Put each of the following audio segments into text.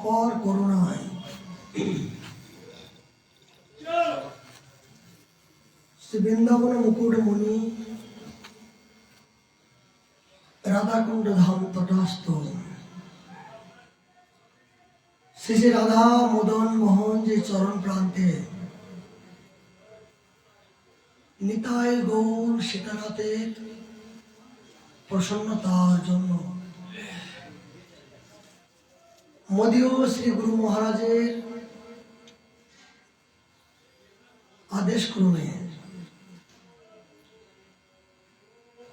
অপর করুণায় শ্রী বৃন্দাবন মুকুটমণি রাধাকুণ্ড ধাম তটাস্থ শ্রী শ্রী রাধা মদন মোহন যে চরণ প্রান্তে নিতাই গৌর সীতানাথের প্রসন্নতার জন্য মদীয় শ্রী গুরু মহারাজের আদেশ ক্রমে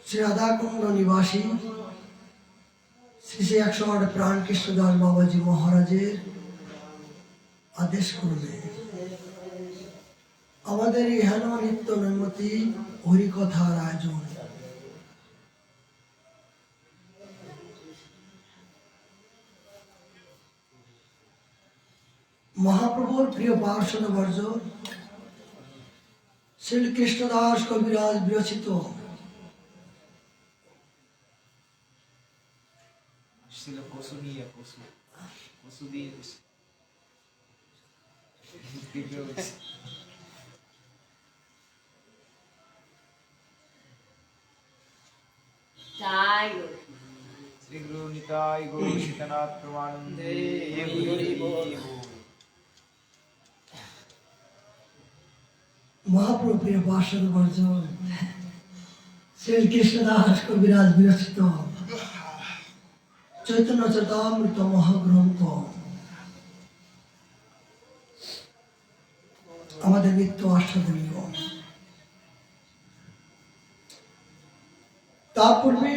শ্রী রাধাকুণ্ড নিবাসী শ্রী শ্রী 108 প্রাণ কৃষ্ণদাস বাবাজি মহারাজের আদেশ ক্রমে আমাদের ইহান নিত্য নৈমতি হরিকথার আয়োজন। মহাপ্রভুর প্রিয় পার্শ্বদ বর্জ শ্রী কৃষ্ণদাস কবিরাজ বিরচিত श्री गुरु निताई गौर सीतानाथ प्रमानंदे মহাপ্রভু প্রিয় পার্শ্বদ বর্জ শ্রী কৃষ্ণদাস কবিরাজ বিরচিত চৈতন্য চরিতামৃত মহাগ্রন্থ আমাদের নিত্য আস্বাদনীয়। তার পূর্বে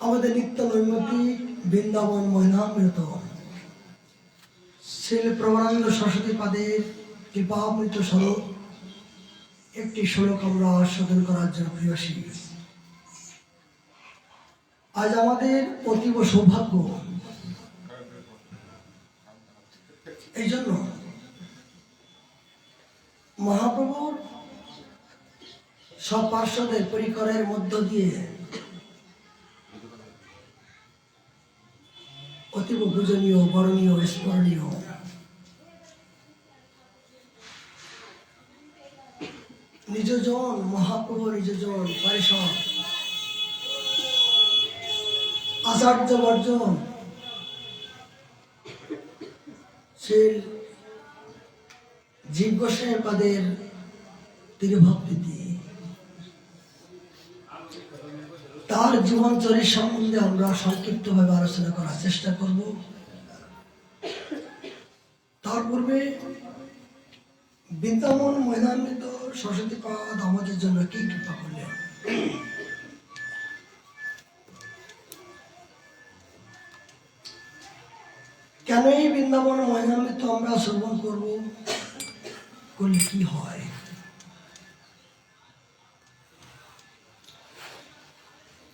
আমাদের নিত্য নৈমিত্তিক বৃন্দাবন মহিমামৃত শ্রী প্রবরানন্দ সরস্বতী পাদের কৃপামৃত স্বরূপ একটি শ্লোক আমরা আস্বাদন করার জন্য প্রিয়সী। আজ আমাদের অতীব সৌভাগ্য, এই জন্য মহাপ্রভুর সব পার্শ্বদের পরিকরের মধ্য দিয়ে অতীব পূজনীয়, বরণীয়, স্মরণীয় নিজজন মহাপ্রভু নিজজন পরিষদ আচার্য বর্জন শ্রী জীব গোস্বামী পাদের তিরুভক্তি তার জীবনচরিত সম্বন্ধে আমরা সংক্ষিপ্তভাবে আলোচনা করার চেষ্টা করব। তার পূর্বে বৃন্দাবন মহিমামৃত সরস্বতী পাদ আমাদের জন্য কি কৃপা করলেন। কেন এই বৃন্দাবন মহিমামৃত আমরা শ্রবণ করব, করলে কি হয়?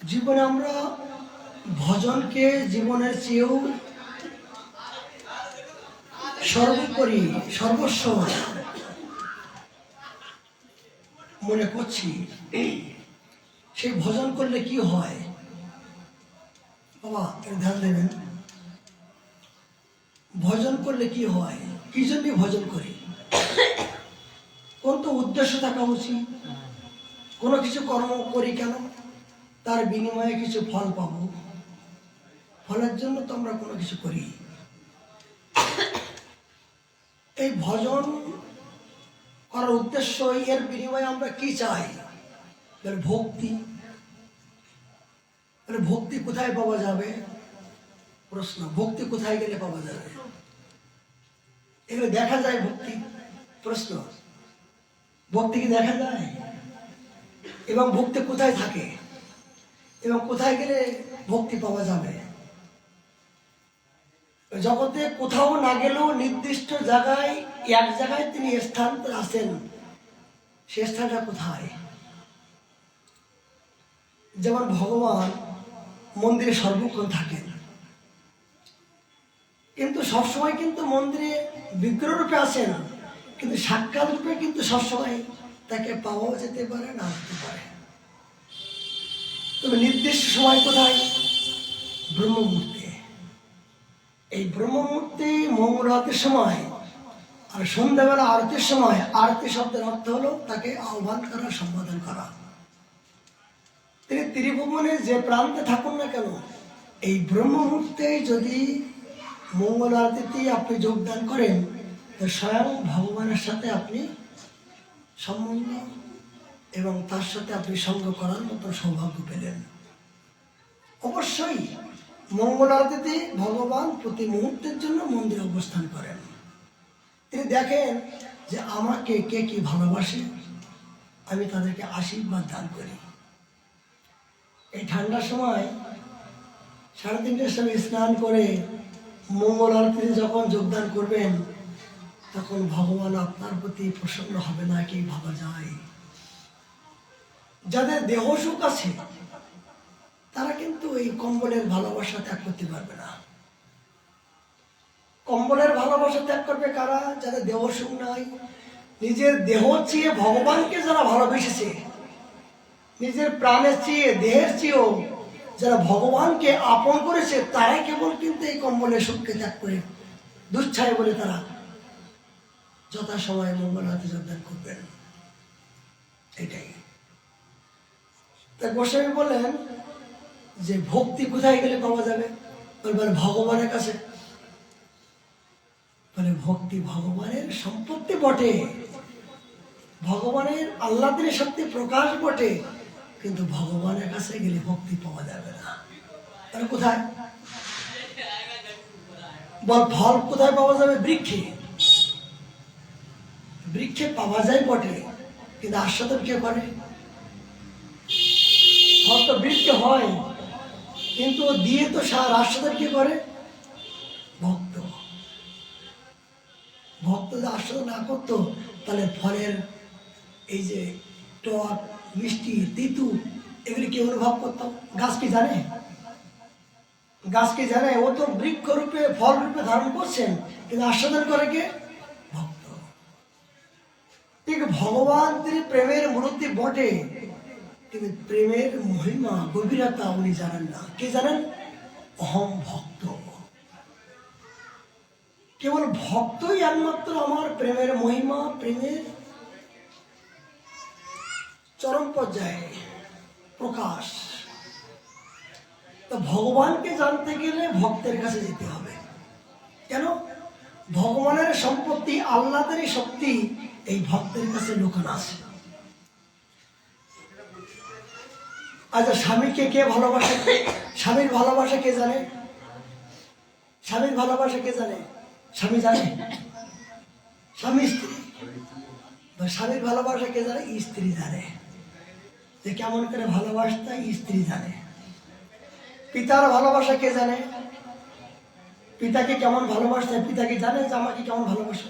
জীবনে আমরা ভজনকে জীবনের চেয়েও সর্বোপরি সর্বস্ব মনে করছি। সেই ভজন করলে কি হয় বাবা, ধ্যান দেবেন। ভজন করলে কি হয়, কি জন্য ভজন করি, কোন তো উদ্দেশ্য থাকা উচিত। কোনো কিছু কর্ম করি কেন, তার বিনিময়ে কিছু ফল পাবো, ফলের জন্য তো আমরা কোনো কিছু করি। এই ভজন করার উদ্দেশ্য, এর বিনিময়ে আমরা কি চাই, ভক্তি। ভক্তি কোথায় পাওয়া যাবে? প্রশ্ন, ভক্তি কোথায় গেলে পাওয়া যাবে? এগুলো দেখা যায় ভক্তি? প্রশ্ন, ভক্তি কি দেখা যায়? এবং ভক্তি কোথায় থাকে এবং কোথায় গেলে ভক্তি পাওয়া যাবে? জগতে কোথাও না গেলেও নির্দিষ্ট জায়গায়, এক জায়গায় তিনি স্থান আছেন। সে স্থানটা কোথায়? যেমন ভগবান মন্দিরে সর্বক্ষণ থাকেন, কিন্তু সবসময় কিন্তু মন্দিরে বিগ্রহ রূপে আসেন, কিন্তু সাক্ষাৎ রূপে কিন্তু সবসময় তাকে পাওয়া যেতে পারে, না যেতে পারে। তবে নির্দিষ্ট সময় কোথায়? ব্রহ্ম মুহূর্তে। এই ব্রহ্মমূর্তি মঙ্গলারতির সময় আর সন্ধ্যাবেলা আরতির সময়, আরতি শব্দের অর্থ হলো তাকে আহ্বান করা, সম্বোধন করা। তিনি ত্রিভুবনে যে প্রান্তে থাকুন না কেন, এই ব্রহ্মমূর্তে যদি মঙ্গল আরতিতে আপনি যোগদান করেন, তো স্বয়ং ভগবানের সাথে আপনি সম্বন্ধ এবং তার সাথে আপনি সঙ্গ করার মতো সৌভাগ্য পেলেন। অবশ্যই মঙ্গল আরতিতে ভগবান প্রতি মুহূর্তের জন্য মন্দিরে অবস্থান করেন। তিনি দেখেন যে আমাকে কে কি ভালোবাসে, আমি তাদেরকে আশীর্বাদ দান করি। এই ঠান্ডার সময় 3:30টার সময় স্নান করে মঙ্গল আরতিতে যখন যোগদান করবেন, তখন ভগবান আপনার প্রতি প্রসন্ন হবে না কি ভাবা যায়। যাদের দেহ সুখ আছে তারা কিন্তু এই কম্বলের ভালোবাসা ত্যাগ করতে পারবে না। কম্বলের ভালোবাসা ত্যাগ করবে কারা? যাদের দেহ সুখ নাই। নিজের দেহ চেয়ে ভগবানকে যারা ভালোবেসেছে, নিজের প্রাণের চেয়ে, দেহের চেয়েও যারা ভগবানকে আপন করেছে, তারাই কেবল কিন্তু এই কম্বলের সুখকে ত্যাগ করে দুচ্ছায় বলে তারা যথাসময়ে মঙ্গল আরতি যোগদান করবেন। এটাই তাই গোস্বামী বললেন যে ভক্তি কোথায় গেলে পাওয়া যাবে? বলবেন ভগবানের কাছে। বলে ভক্তি ভগবানের সম্পত্তি বটে, ভগবানের আহ্লাদের শক্তি প্রকাশ বটে, কিন্তু ভগবানের কাছে গেলে ভক্তি পাওয়া যাবে না। তাহলে কোথায়? বল ফল কোথায় পাওয়া যাবে? বৃক্ষে। বৃক্ষে পাওয়া যায় বটে, কিন্তু আস্বাদন কে করে? ফল তো বৃক্ষে হয়, কিন্তু দিয়ে তো সার আস্বাদন কে করে? ভক্ত। ভক্ত যদি আস্বাদন না করতো, তাহলে ফলের এই যে টক, মিষ্টি, তিতু এগুলি কে অনুভব করতো? গাছ কি জানে? গাছ কি জানে? ও তো বৃক্ষ রূপে, ফল রূপে ধারণ করছেন, কিন্তু আস্বাদন করে কে? ভক্ত। ঠিক ভগবান তিনি প্রেমের মূর্তি বটে, কিন্তু প্রেমের মহিমা, গভীরতা উনি জানেন না। কে জানেন? অহম ভক্ত। কেবল ভক্তই একমাত্র আমার প্রেমের মহিমা, প্রেমের চরম পর্যায়ে প্রকাশ। তো ভগবানকে জানতে গেলে ভক্তের কাছে যেতে হবে। কেন? ভগবানের সম্পত্তি, আল্লাহদেরই শক্তি এই ভক্তের কাছে লুকানো আছে। আচ্ছা, স্বামীকে কে ভালোবাসে? স্বামীর ভালোবাসা কে জানে? স্বামীর ভালোবাসা কে জানে? স্বামী জানে? স্বামী স্ত্রী। স্বামীর ভালোবাসা কে জানে? স্ত্রী জানে। যে কেমন করে ভালোবাসতে স্ত্রী জানে। পিতার ভালোবাসা কে জানে? পিতাকে কেমন ভালোবাসতে পিতাকে জানে যে আমাকে কেমন ভালোবাসে?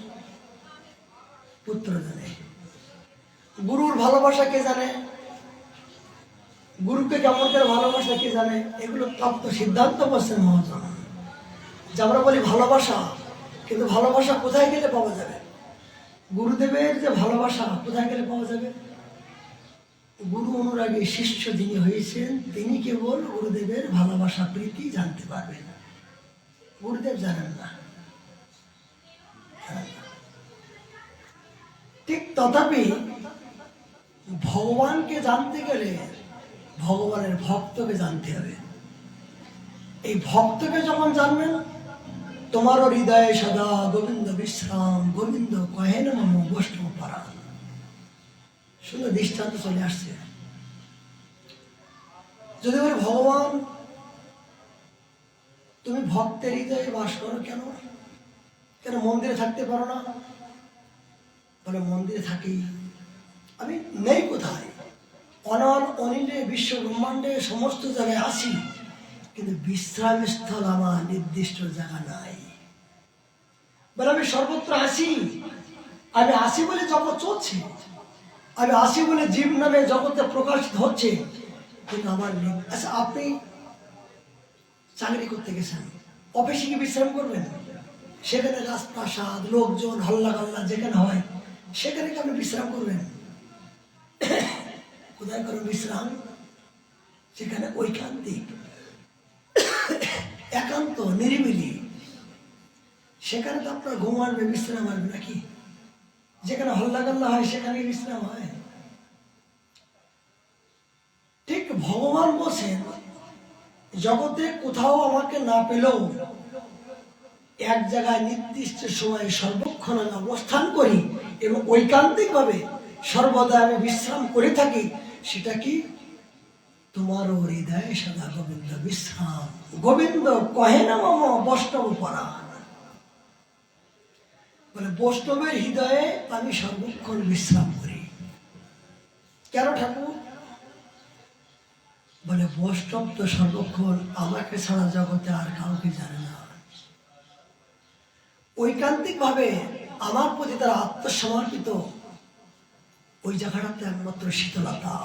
পুত্র জানে। গুরুর ভালোবাসা কে জানে? গুরুকে কেমন করে ভালোবাসা কে জানে? এগুলো তত্ত্ব সিদ্ধান্ত বলছেন মহাজন। যে আমরা বলি ভালোবাসা, কিন্তু ভালোবাসা কোথায় গেলে পাওয়া যাবে? গুরুদেবের যে ভালোবাসা কোথায় গেলে পাওয়া যাবে? গুরু অনুরাগী শিষ্য যিনি হয়েছেন, তিনি কেবল গুরুদেবের ভালোবাসা, প্রীতি জানতে পারবেন। গুরুদেব জানেন না। ঠিক তথাপি ভগবানকে জানতে গেলে ভগবানের ভক্তকে জানতে হবে। এই ভক্তকে যখন জানবেন, তোমারও হৃদয়ে সদা গোবিন্দ বিশ্রাম, গোবিন্দ কহেন মম বৈষ্ণব পারা। সুন্দর দৃষ্টান্ত চলে আসছে। যদি বলে ভগবান তুমি ভক্তের হৃদয়ে বাস করো, কেন? কেন মন্দিরে থাকতে পারো না? বলে মন্দিরে থাকি, আমি নেই কোথায়? অনল অনিলে বিশ্ব ব্রহ্মাণ্ডে সমস্ত জায়গায় আসি, কিন্তু বিশ্রাম স্থল আমার নির্দিষ্ট জায়গা নাই। বলে আমি সর্বত্র আসি, আমি আসি বলে জগৎ চলছে, আমি আসি বলে জীব নামে জগতে প্রকাশিত হচ্ছে, কিন্তু আমার নেই। আচ্ছা, আপনি চাকরি করতে গেছেন, অফিসে কি বিশ্রাম করবেন? সেখানে রাজপ্রাসাদ, লোকজন, হল্লা গাল্লা যেখানে হয়, সেখানে কি আপনি বিশ্রাম করবেন? কোথায় করবেন বিশ্রাম? সেখানে ঐকান্তিক, একান্ত, নিরিবিলি, সেখানে তো আপনার ঘুম আসবে, বিশ্রাম আসবে নাকি? যেখানে হল্লাগল্লা হয় সেখানে বিশ্রাম হয়? ঠিক ভগবান বলছেন, জগতে কোথাও আমাকে না পেলেও এক জায়গায় নির্দিষ্ট সময়ে সর্বক্ষণ আমি অবস্থান করি এবং ঐকান্তিক ভাবে সর্বদা আমি বিশ্রাম করে থাকি। সেটা কি? তোমারও হৃদয় সদা গোবিন্দ বিশ্রাম। গোবিন্দ কহে না মম বৈষ্ণব পরা, বলে বৈষ্ণবের হৃদয়ে আমি সর্বক্ষণ বিশ্রাম করি। কেন ঠাকুর? বলে বৈষ্ণব তো সর্বক্ষণ আমাকে ছাড়া জগতে আর কাউকে জানে না। ঐকান্তিক ভাবে আমার প্রতি তারা আত্মসমর্পিত, ওই জায়গাটাতে একমাত্র শীতলতা।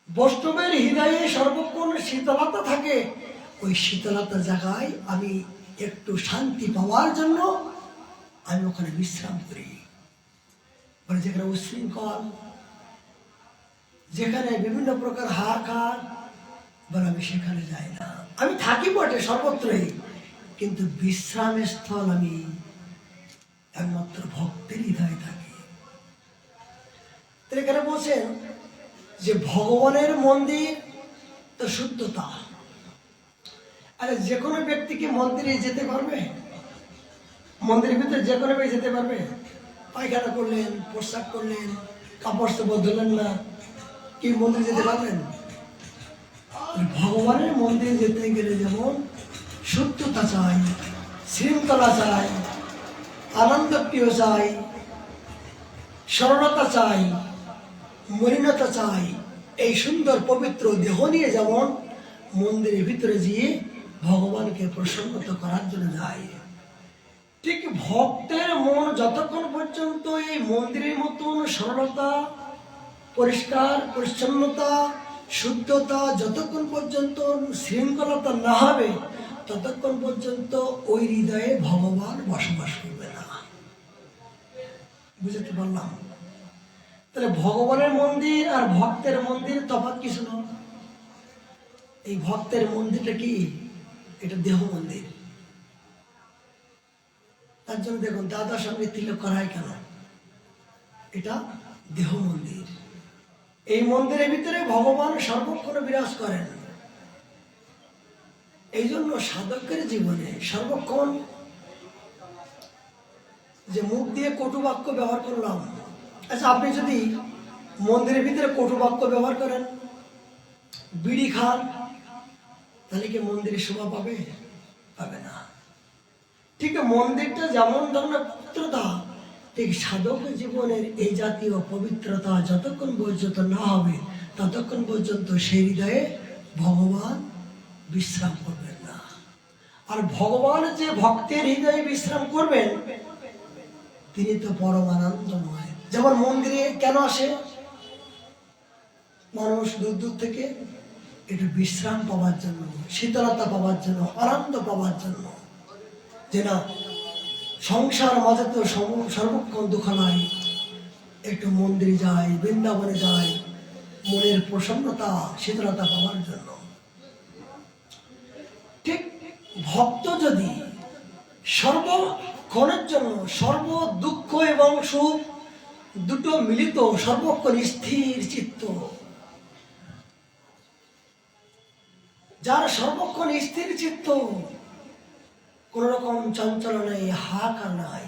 বৈষ্ণবের হৃদয়ে সর্বক্ষণ শীতলতা থাকে। ওই শীতলতা জায়গায় আমি একটু শান্তি পাওয়ার জন্য আমি ওখানে বিশ্রাম করি। মানে যেখানে উচ্ছৃঙ্খল, যেখানে বিভিন্ন প্রকার হাহাকার, বলে আমি সেখানে যাই না। আমি থাকি বটে সর্বত্রই, কিন্তু বিশ্রামের স্থল আমি একমাত্র ভক্তের হৃদয়ে থাকি। এখানে বলছেন যে ভগবানের মন্দির তো শুদ্ধতা। আরে যে কোনো ব্যক্তি কি মন্দিরে যেতে পারবে? মন্দিরের ভিতরে যে কোনো ব্যক্তি যেতে পারবে? পায়খানা করলেন, পোশাক করলেন, কাপড় তো বদলেন না, কি মন্দিরে যেতে পারবেন? ভগবানের মন্দিরে যেতে গেলে যেমন শুদ্ধতা চাই, শৃঙ্খলা চাই, আনন্দ প্রিয় চাই, সরলতা চাই, মলিনতা চাই, এই সুন্দর পবিত্র দেহ নিয়ে যেমন মন্দিরের ভিতরে গিয়ে ভগবানকে প্রসন্নত করার জন্য যায়, ঠিক ভক্তের মন যতক্ষণ পর্যন্ত এই মন্দিরের মতন সরলতা, পরিষ্কার পরিচ্ছন্নতা, শুদ্ধতা যতক্ষণ পর্যন্ত শৃঙ্খলতা না হবে, ততক্ষণ পর্যন্ত ওই হৃদয়ে ভগবান বসবাস করবে না। বুঝতে পারলাম? তাহলে ভগবানের মন্দির আর ভক্তের মন্দির তফাৎ কিছু না। এই ভক্তের মন্দিরটা কি? এটা দেহ মন্দির। তার জন্য দেখুন দাদার সঙ্গে তিলক করা হয় কেন? এটা দেহ মন্দির। এই মন্দিরের ভিতরে ভগবান সর্বক্ষণ বিরাজ করেন। এই জন্য সাধকের জীবনে সর্বক্ষণ যে মুখ দিয়ে কটু বাক্য ব্যবহার করলাম, আচ্ছা আপনি যদি মন্দিরের ভিতরে কটু বাক্য ব্যবহার করেন, বিড়ি খান, তাহলে কি মন্দিরে শোভা পাবে? পাবে না। ঠিক মন্দিরটা যেমন ধরনের পবিত্রতা, ঠিক সাধক জীবনের এই জাতীয় পবিত্রতা যতক্ষণ পর্যন্ত না হবে, ততক্ষণ পর্যন্ত সেই হৃদয়ে ভগবান বিশ্রাম করবেন না। আর ভগবান যে ভক্তের হৃদয়ে বিশ্রাম করবেন, তিনি তো পরমানন্দময়। যেমন মন্দিরে কেন আসে মানুষ দূর দূর থেকে? একটু বিশ্রাম পাওয়ার জন্য, শীতলতা পাওয়ার জন্য, আনন্দ পাওয়ার জন্য। যে না, সংসার মাঝে তো সর্বক্ষণ দুঃখ নাই, একটু মন্দিরে যাই, বৃন্দাবনে যাই, মনের প্রসন্নতা, শীতলতা পাওয়ার জন্য। ঠিক ভক্ত যদি সর্বক্ষণের জন্য সর্ব দুঃখ এবং সুখ দুটো মিলিত, সর্বক্ষণ স্থির চিত্ত, যার সর্বক্ষণ স্থির চিত্ত, কোন রকম চঞ্চল নেই, হাহাকার নাই,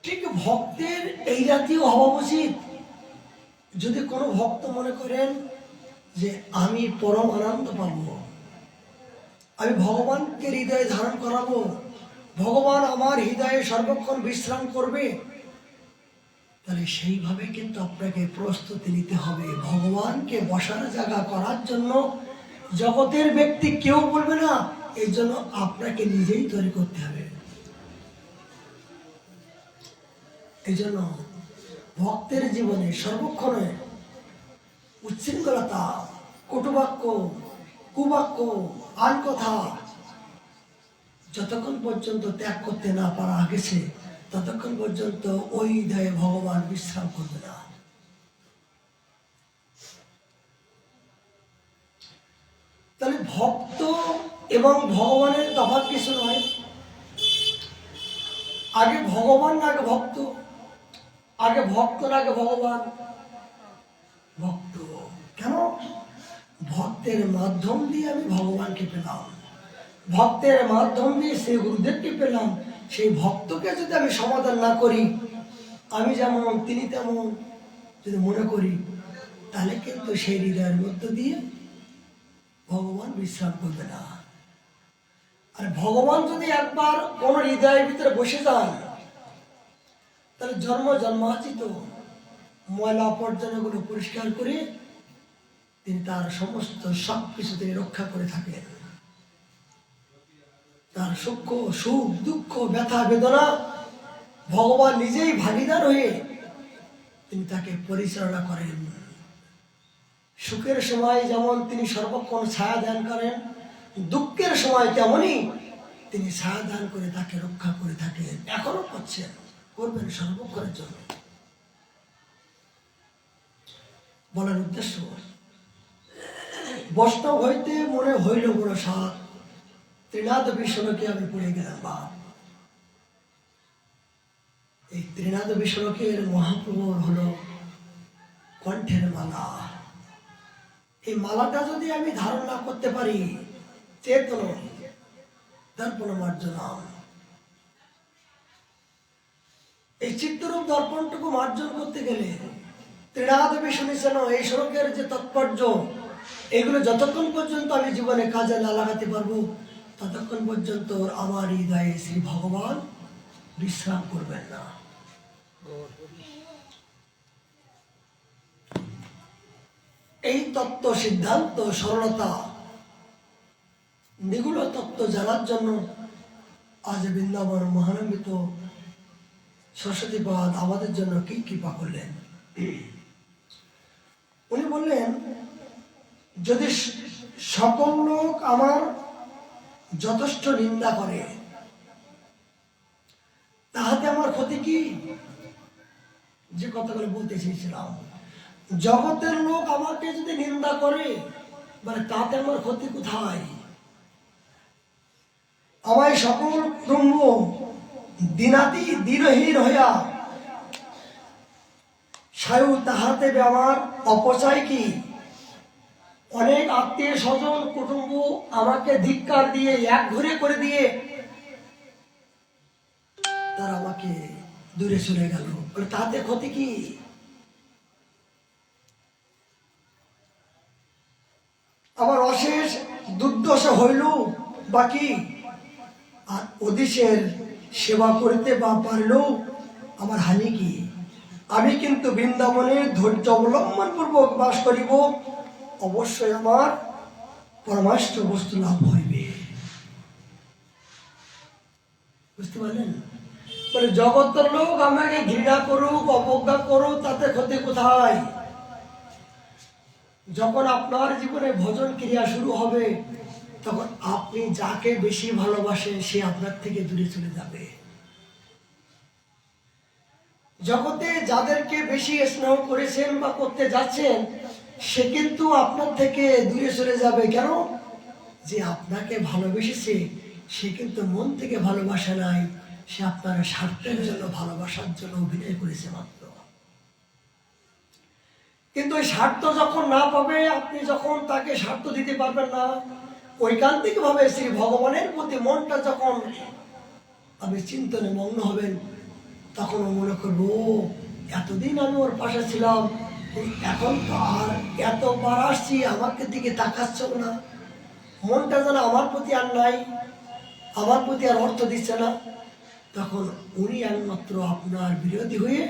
ঠিক ভক্তের এই জাতীয় হওয়া উচিত। যদি কোনো ভক্ত মনে করেন যে আমি পরম আনন্দ পাবো, আমি ভগবানকে হৃদয়ে ধারণ করাবো, ভগবান আমার হৃদয়ে সর্বক্ষণ বিশ্রাম করবে, তাহলে সেইভাবে কিন্তু আপনাকে প্রস্তুতি নিতে হবে। ভগবানকে বসার জায়গা করার জন্য জগতের ব্যক্তি কেউ বলবে না, এই জন্য আপনাকে নিজেই তৈরি করতে হবে। এই জন্য ভক্তের জীবনে সর্বক্ষণে উচ্ছৃঙ্খলতা, কটুবাক্য, কুবাক্য, আন কথা যতক্ষণ পর্যন্ত ত্যাগ করতে না পারা গেছে, ততক্ষণ পর্যন্ত ওই হৃদয়ে ভগবান বিশ্রাম করবে না। তাহলে ভক্ত এবং ভগবানের তফাৎ কিছু নয়। আগে ভগবান না আগে ভক্ত, আগে ভক্ত না আগে ভগবান? ভক্ত। কেন? ভক্তের মাধ্যম দিয়ে আমি ভগবানকে পেলাম, ভক্তের মাধ্যম দিয়ে সেই গুরুদেবকে পেলাম। সেই ভক্তকে যদি আমি সমাধান না করি, আমি যেমন তিনি তেমন যদি মনে করি, তাহলে কিন্তু সেই হৃদয়ের মধ্য দিয়ে ভগবান বিশ্রাম করবে না। আর ভগবান যদি একবার কোন হৃদয়ের ভিতরে বসে যান, তাহলে জন্ম জন্মাচিত ময়লা আবর্জনাগুলো পরিষ্কার করে তিনি তার সমস্ত সব কিছু তিনি রক্ষা করে থাকেন। তার সুখ সুখ দুঃখ ব্যথা বেদনা ভগবান নিজেই ভাগিদার হয়ে তিনি তাকে পরিচালনা করেন। সুখের সময় যেমন তিনি সর্বক্ষণ ছায়া দান করেন, দুঃখের সময় তেমনই তিনি ছায়া দান করে তাকে রক্ষা করে থাকেন। এখনো করছেন, করবেন সর্বক্ষণের জন্য। বলার উদ্দেশ্য, বৈষ্ণব হইতে মনে হইল বড় সাত, ত্রিনাদ বিশ্বকে আমি পড়ে গেলাম বাপ। এই ত্রিনাদ বিশ্বকের মহাপ্রভুর হলো কণ্ঠের মালা। এই মালাটা যদি আমি ধারণ না করতে পারি, চেতন দর্পণ মার্জনাম, এই চিত্তরূপ দর্পণটুকু মার্জন করতে গেলে ত্রিনাদ বিশ্বনিচন এই শ্লোকের যে তাৎপর্য, এগুলো যতক্ষণ পর্যন্ত আমি জীবনে কাজে না লাগাতে পারবো, ততক্ষণ পর্যন্ত আমার হৃদয়ে শ্রী ভগবান বিশ্রাম করবেন না। এই তত্ত্ব সিদ্ধান্ত সরলতা নিগুড় তত্ত্ব জানার জন্য আজ বৃন্দাবন মহানন্দিত সরস্বতীপাদ আমাদের জন্য কি কৃপা করলেন। উনি বললেন, যদি সকল লোক আমার যথেষ্ট নিন্দা করে, তাহাতে আমার ক্ষতি কি? যে কথাগুলো বলতে চেয়েছিলাম, জগতের লোক আমাকে যদি নিন্দা করে, মানে তাতে আমার ক্ষতি কোথায়? আমায় সকল কুটুম্ব দিনাতি দিনহীন হইয়া সায়ু তাহাতে আমার অপচয় কি? অনেক আত্মীয় স্বজন কুটুম্ব আমাকে ধিক্কার দিয়ে এক ঘুরে করে দিয়ে তারা আমাকে দূরে চলে গেল, তাতে ক্ষতি কি? আবার অশেষ দুর্দশা হইল বাকি, আর অদিশের সেবা করিতে বা পারলেও আমার হানি কি? আমি কিন্তু বৃন্দাবনে ধৈর্য অবলম্বন পূর্বক বাস করিব, অবশ্যই আমার পরমাষ্ট বস্তু লাভ হইবে। বুঝতে পারলেন? মানে জগতের লোক আমাকে ঘৃণা করুক, অবজ্ঞা করুক, তাতে ক্ষতি কোথায়? যখন আপনার জীবনে ভজন ক্রিয়া শুরু হবে, তখন আপনি যাকে বেশি ভালোবাসেন সে আপনার থেকে দূরে চলে যাবে। জগতে যাদেরকে বেশি স্নেহ করেছেন বা করতে যাচ্ছেন, সে কিন্তু আপনার থেকে দূরে চলে যাবে। কেন? যে আপনাকে ভালোবেসেছে সে কিন্তু মন থেকে ভালোবাসা নাই, সে আপনার স্বার্থের জন্য ভালোবাসার জন্য অভিনয় করেছে মাত্র। কিন্তু ওই স্বার্থ যখন না পাবে, আপনি যখন তাকে স্বার্থ দিতে পারবেন না, ঐকান্তিক ভাবে শ্রী ভগবানের প্রতি মনটা যখন আপনি চিন্তনে মগ্ন হবেন, তখন মনে করবো এতদিন আমি ওর পাশে ছিলাম, এখন তো আর এতবার আসছি আমাকে দিকে তাকাচ্ছ না, মনটা যেন আমার প্রতি আর নাই, আমার প্রতি আর অর্থ দিচ্ছে না। তখন উনি একমাত্র আপনার বিরোধী হয়ে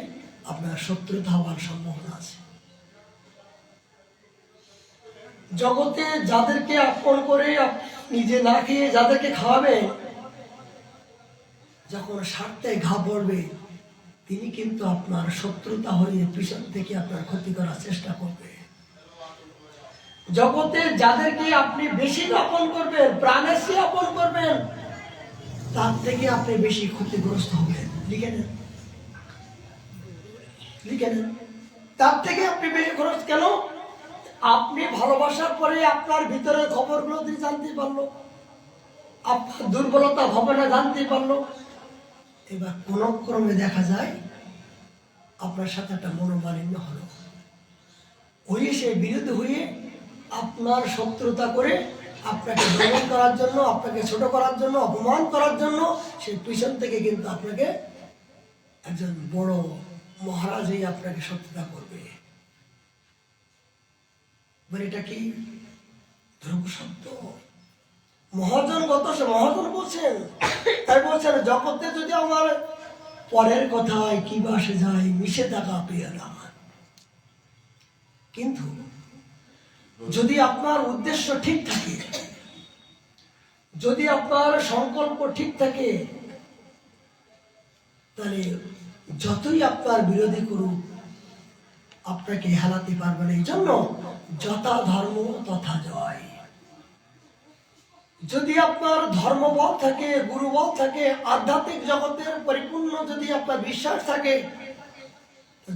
আপনার শত্রুতা হওয়ার সম্ভাবনা আছে। জগতে যাদেরকে আপন করে নিজে না খেয়ে যাদেরকে খাওয়াবেন, যখন স্বার্থে ঘা পড়বে, তিনি কিন্তু আপনার শত্রুতা হয়ে পিছন থেকে আপনার ক্ষতি করার চেষ্টা করবে। জগতে যাদেরকে আপনি বেশি আপন করবেন, প্রাণের চেয়ে আপন করবেন, তার থেকে আপনি বেশি ক্ষতিগ্রস্ত হবেন। লিখে নেন। লিখে নেন। তার থেকে আপনি বেশি খরচ কেন? আপনি ভালোবাসার পরে আপনার ভিতরের খবরগুলো তিনি জানতে পারলো, আপনার দুর্বলতা ভাবনা জানতে পারলো। এবার কোন ক্রমে দেখা যায় আপনার সাথে একটা মনোমালিন্য হলো, হয়ে সে বিরোধী হয়ে আপনার শত্রুতা করে আপনাকে দমন করার জন্য, আপনাকে ছোট করার জন্য, অপমান করার জন্য সে পিছন থেকে কিন্তু আপনাকে একজন বড় মহারাজ হয়ে আপনাকে শত্রুতা করবে। এটা কি ধ্রুব শব্দ? মহাজন মহাজন বলছেন, তাই বলছেন জগতে যদি আমার পরের কথায় কি বাসে যায় মিশে থাকা পেয়ারা। কিন্তু যদি আপনার উদ্দেশ্য ঠিক থাকে, যদি আপনার সংকল্প ঠিক থাকে, তাহলে যতই আপনার বিরোধী করুক আপনাকে হেলাতে পারবে না। এই জন্য যথা ধর্ম তথা জয়। যদি আপনার ধর্মবল থাকে, গুরুবল থাকে, আধ্যাত্মিক জগতের পরিপূর্ণ যদি আপনার বিশ্বাস থাকে,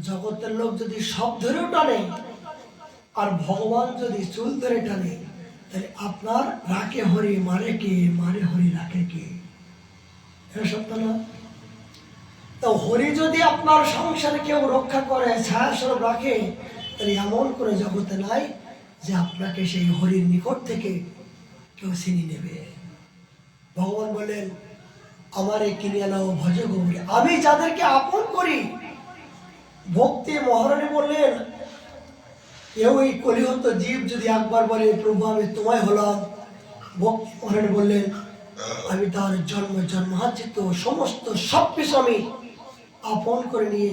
জগতের লোক যদি সব ধরেও টানে আর ভগবান যদি চুল ধরে টানে, তাহলে আপনার রাখে হরি মারে কে, মারে হরি রাখে কে? এটা সত্য না? তো হরি যদি আপনার সংসারে কেউ রক্ষা করে, ছায়া স্বরূপ রাখে, তাহলে এমন করে জগতে নাই যে আপনাকে সেই হরির নিকট থেকে কেউ চিনি নেবে। ভগবান বলেন আমারে কিনে নাও ভজ গৌরী, আমি যাদেরকে আপন করি। ভক্তি মহারানী বললেন কেউ এই কলিহত জীব যদি একবার বলে প্রভু আমি তোমায় হলাম, ভক্তি মহারানী বললেন আমি তার জন্ম জন্মার্জিত সমস্ত সব কিছু আমি আপন করে নিয়ে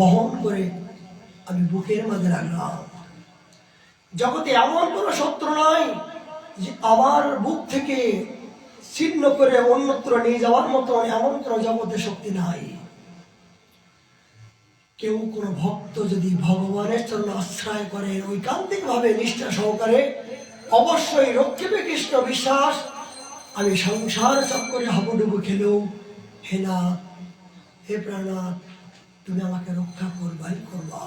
বহন করে আমি বুকের মাঝে রাখলাম। জগতে এমন কোনো শত্রু নয় যে আমার বুক থেকে ছিন্ন করে অন্যত্র নিয়ে যাওয়ার মতো এমন কোনো জগতে শক্তি নাই। কেউ কোনো ভক্ত যদি ভগবানের জন্য আশ্রয় করে ঐকান্তিক ভাবে নিষ্ঠা সহকারে, অবশ্যই রক্ষিবে কৃষ্ণ বিশ্বাস। আমি সংসার চক্করে হাবুডুবু খেলেও হে নাথ, হে প্রাণনাথ, তুমি আমাকে রক্ষা করবাই করবা।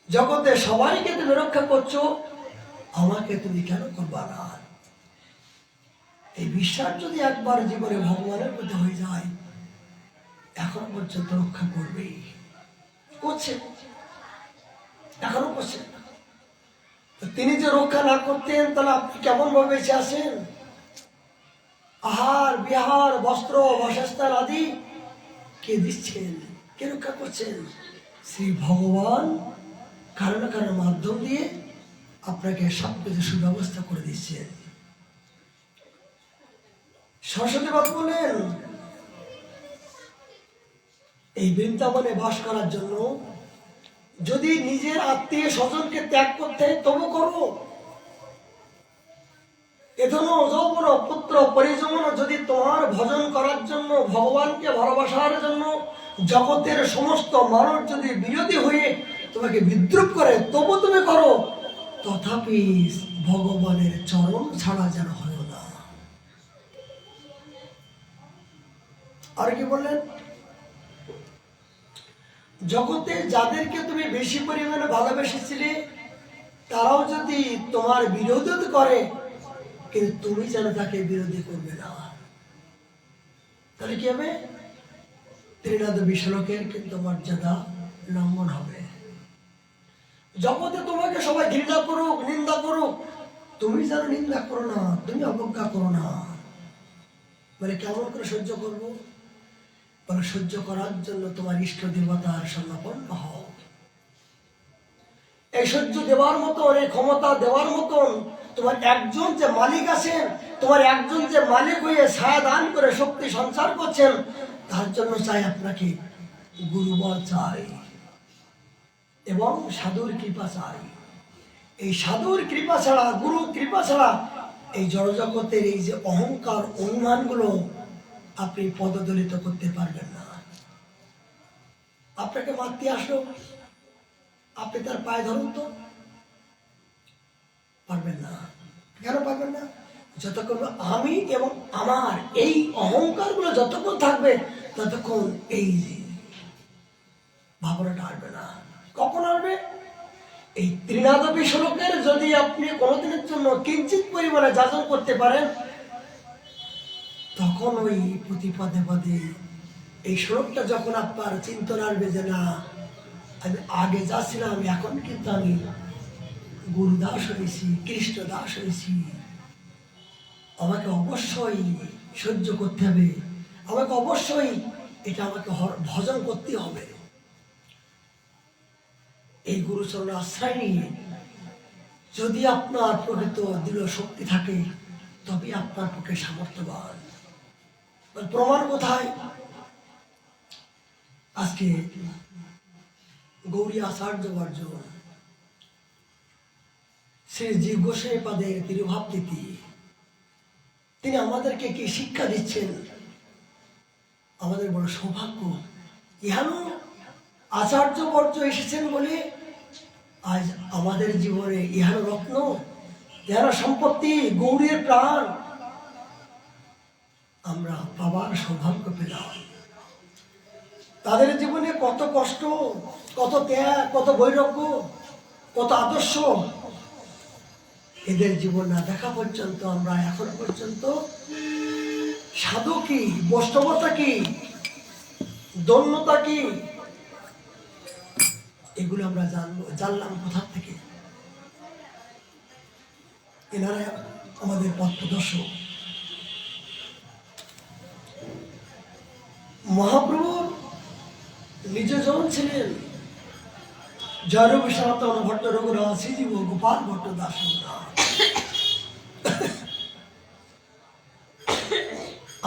জগতে সবাইকে তুমি রক্ষা করছো, আমাকে তুমি কেন করবা না? এই বিশ্বাস যদি একবার জীবনে ভগবানের প্রতি হয়ে যায়, এখন পর্যন্ত রক্ষা করবেই, করছে, এখনো করছেন। তিনি যে রক্ষা না করতেন তাহলে আপনি কেমন ভাবে বেঁচে আছেন? আহার বিহার বস্ত্র বাসস্থান আদি কে দিচ্ছেন, কে রক্ষা করছেন? শ্রী ভগবান কারো না কারো মাধ্যম দিয়ে আপনাকে সব কিছু সুব্যবস্থা করে দিচ্ছেন। সরস্বতী বাবু বলেন এই বৃন্দাবনে বাস করার জন্য যদি নিজের আত্মীয় স্বজনকে ত্যাগ করতে তবু করো। এধনো যৌবন পুত্র পরিজন যদি তোমার ভজন করার জন্য, ভগবানকে ভালোবাসার জন্য জগতের সমস্ত মানুষ যদি বিরোধী হয়ে তোমাকে বিদ্রুপ করে তবু তুমি করো, তথাপি ভগবানের চরণ ছাড়া যেন হয় না। আর কি বললেন? জগতে যাদেরকে তুমি বেশি পরিমাণে ভালোবেসেছিলে তারাও যদি তোমার বিরোধী করে, কিন্তু তুমি যেন তাকে বিরোধী করবে না, তাহলে কি হবে? ত্রিনাদ বিশ্বলোকের কিন্তু মর্যাদা লঙ্ঘন হবে। জগতে তোমাকে সবাই ঘৃণা করুক, নিন্দা করুক, তুমি যেন নিন্দা করো না, তুমি অবজ্ঞা করো না। বলে কেমন করে সহ্য করবো? বলে সহ্য করার জন্য তোমার ইষ্ট দেবতার সমাপন্ন হও। এই সহ্য দেওয়ার মতন, এই ক্ষমতা দেওয়ার মতন তোমার একজন যে মালিক আছেন, তোমার একজন যে মালিক হয়ে ছায়া দান করে শক্তি সঞ্চার করছেন, তার জন্য চাই আপনাকে গুরুবল চাই এবং সাধুর কৃপা চাই। এই সাধুর কৃপা ছাড়া, গুরু কৃপা ছাড়া এই জড়জগতের এই যে অহংকার অভিমানগুলো আপনি পদদলিত করতে পারবেন না। আপনাকে মারতে আসলো, আপনি তার পায়ে ধরুন তো, পারবেন না। কেন পারবেন না? যতক্ষণ আমি এবং আমার এই অহংকার গুলো যতক্ষণ থাকবে ততক্ষণ এই ভাবনাটা আসবে না। কখন আসবে? এই ত্রিনাদপি শ্লোকের যদি আপনি কোনোদিনের জন্য কিঞ্চিত পরিমাণে যাচন করতে পারেন, তখন ওই প্রতি পদে পদে এই শ্লোকটা যখন আপনার চিন্তন আসবে যে না, আমি আগে যাচ্ছিলাম, এখন কিন্তু আমি গুরুদাস হয়েছি, কৃষ্ণ দাস হয়েছি, আমাকে অবশ্যই সহ্য করতে হবে, আমাকে অবশ্যই এটা আমাকে ভজন করতে হবে। এই গুরুচরণ আশ্রয় নিয়ে যদি আপনার প্রকৃত দৃঢ় শক্তি থাকে, তবে আপনার পক্ষে সামর্থ্যবান। প্রমাণ কোথায়? আজকে গৌরী আচার্য বর্জন শ্রী জীব গোস্বামী পাদের তিরুভাব নীতি, তিনি আমাদেরকে কি শিক্ষা দিচ্ছেন? আমাদের বড় সৌভাগ্য, ইহানো আচার্য বর্জ এসেছেন বলে আজ আমাদের জীবনে ইহানো রত্ন, ইহানো সম্পত্তি, গৌরীর প্রাণ আমরা পাবার সৌভাগ্য পেলাম। তাদের জীবনে কত কষ্ট, কত ত্যাগ, কত বৈরাগ্য, কত আদর্শ, এদের জীবন না দেখা পর্যন্ত আমরা এখন পর্যন্ত সাধু কি, বৈষ্ণবতা কি, দন্যতা কি, এগুলো আমরা জানলাম কোথা থেকে? এনারা আমাদের পথ প্রদর্শক। মহাপ্রভু নিজজন ছিলেন জয়রূপ সনাতন ভট্ট রঘুনাথ শ্রীজীব গোপাল ভট্ট দাস।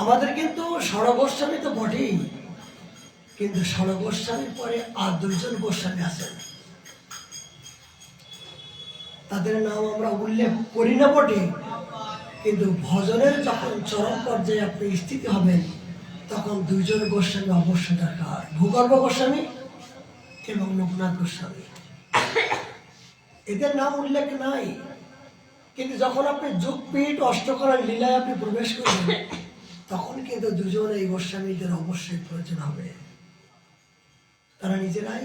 আমাদের কিন্তু ষড়গোস্বামী তো বটেই, কিন্তু ষড়গোস্বামীর পরে আর দুইজন গোস্বামী আছেন, তাদের নাম আমরা উল্লেখ করি না বটে, কিন্তু ভজনের যখন চরম পর্যায়ে আপনি স্থিত হবেন, তখন দুইজন গোস্বামী অবশ্য দরকার, ভূগর্ভ গোস্বামী এবং লোকনাথ গোস্বামী। এদের নাম উল্লেখ নাই, কিন্তু যখন আপনি যোগপীঠ অষ্টকরার লীলায় আপনি প্রবেশ করবেন, তখন কিন্তু দুজন এই গোস্বামীদের অবশ্যই প্রয়োজন হবে। তারা নিজেরাই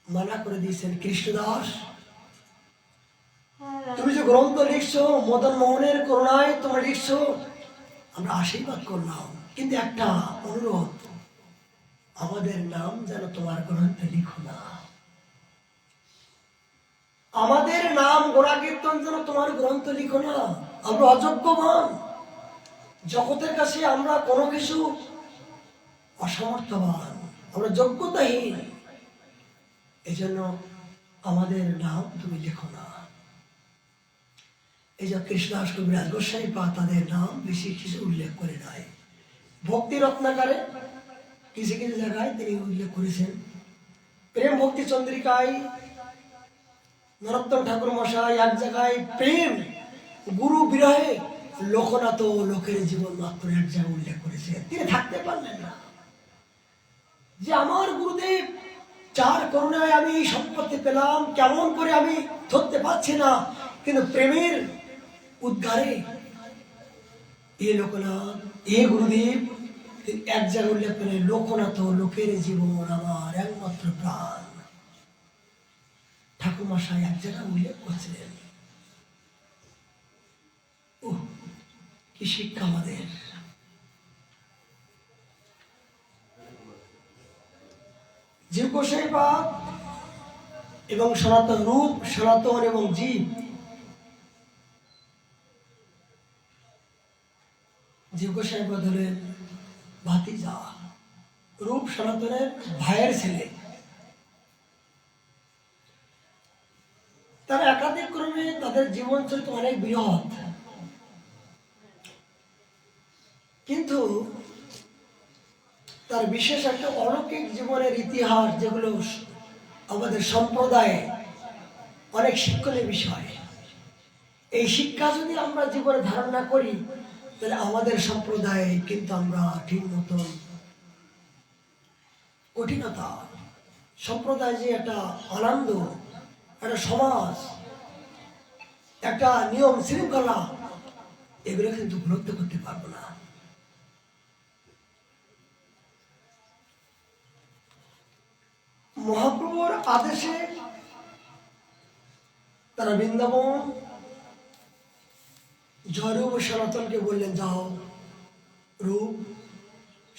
মানা করে দিয়েছেন, কৃষ্ণদাস তুমি যে গ্রন্থ লিখছো, মদন মোহনের করুণায় তোমরা লিখছো, আমরা আশীর্বাদ করলাম, কিন্তু একটা অনুরোধ, আমাদের নাম যেন তোমার গ্রন্থে লিখো না, আমাদের নাম গোড়া কীর্তন যেন তোমার গ্রন্থ লিখো না। আমরা অযোগ্যবান, জগতের কাছে আমরা কোনো কিছু অসমর্থবান, আমরা যোগ্যতাহীন, এই জন্য আমাদের নাম তুমি লেখো না। এই যে কৃষ্ণদাস কবিরাজ গোস্বামী পা তাদের নাম বেশি কিছু উল্লেখ করে নাই। ভক্তি রত্নাকারে কিছু কিছু জায়গায় তিনি উল্লেখ করেছেন। প্রেম ভক্তি চন্দ্রিকায় নরোত্তম ঠাকুর মশাই এক জায়গায় প্রেম গুরু বিরহে লোকনাথ লোকের জীবন মাত্র এক জায়গায় উল্লেখ করেছে। তিনি থাকতে পারলেন না, যে আমার গুরুদেব যার করুণায় আমি এই সম্পত্তি পেলাম, কেমন করে আমি ধরতে পারছি না, কিন্তু প্রেমের উদ্গারে এ লোকনাথ, এ গুরুদেব, তিনি এক জায়গায় উল্লেখ করেন, লোকনাথ লোকের জীবন আমার একমাত্র প্রাণ। ঠাকুর মশাই এক জায়গায় উল্লেখ করছিলেন। ও কি শিক্ষা আমাদের! জীব গোসাই পাদ এবং সনাতন রূপ, সনাতন এবং জীব, জীব গোসাই পাদ হলেন ভাতিজা, রূপ সনাতনের ভাইয়ের ছেলে। তারা একাধিক ক্রমে তাদের জীবন চরিত্র অনেক বৃহৎ, কিন্তু তার বিশেষ একটা অলৌকিক জীবনের ইতিহাস, যেগুলো আমাদের সম্প্রদায়ে অনেক শিক্ষণীয় বিষয়। এই শিক্ষা যদি আমরা জীবনে ধারণ না করি, তাহলে আমাদের সম্প্রদায়ে কিন্তু আমরা ঠিক মতন কঠিনতা, সম্প্রদায় যে একটা আনন্দ, একটা সমাজ, একটা নিয়ম শৃঙ্খলা, এগুলো কিন্তু উপলব্ধি করতে পারবো না। মহাপ্রভুর আদেশে তারা বৃন্দাবন জয়রূপ সনাতনকে বললেন, যাও রূপ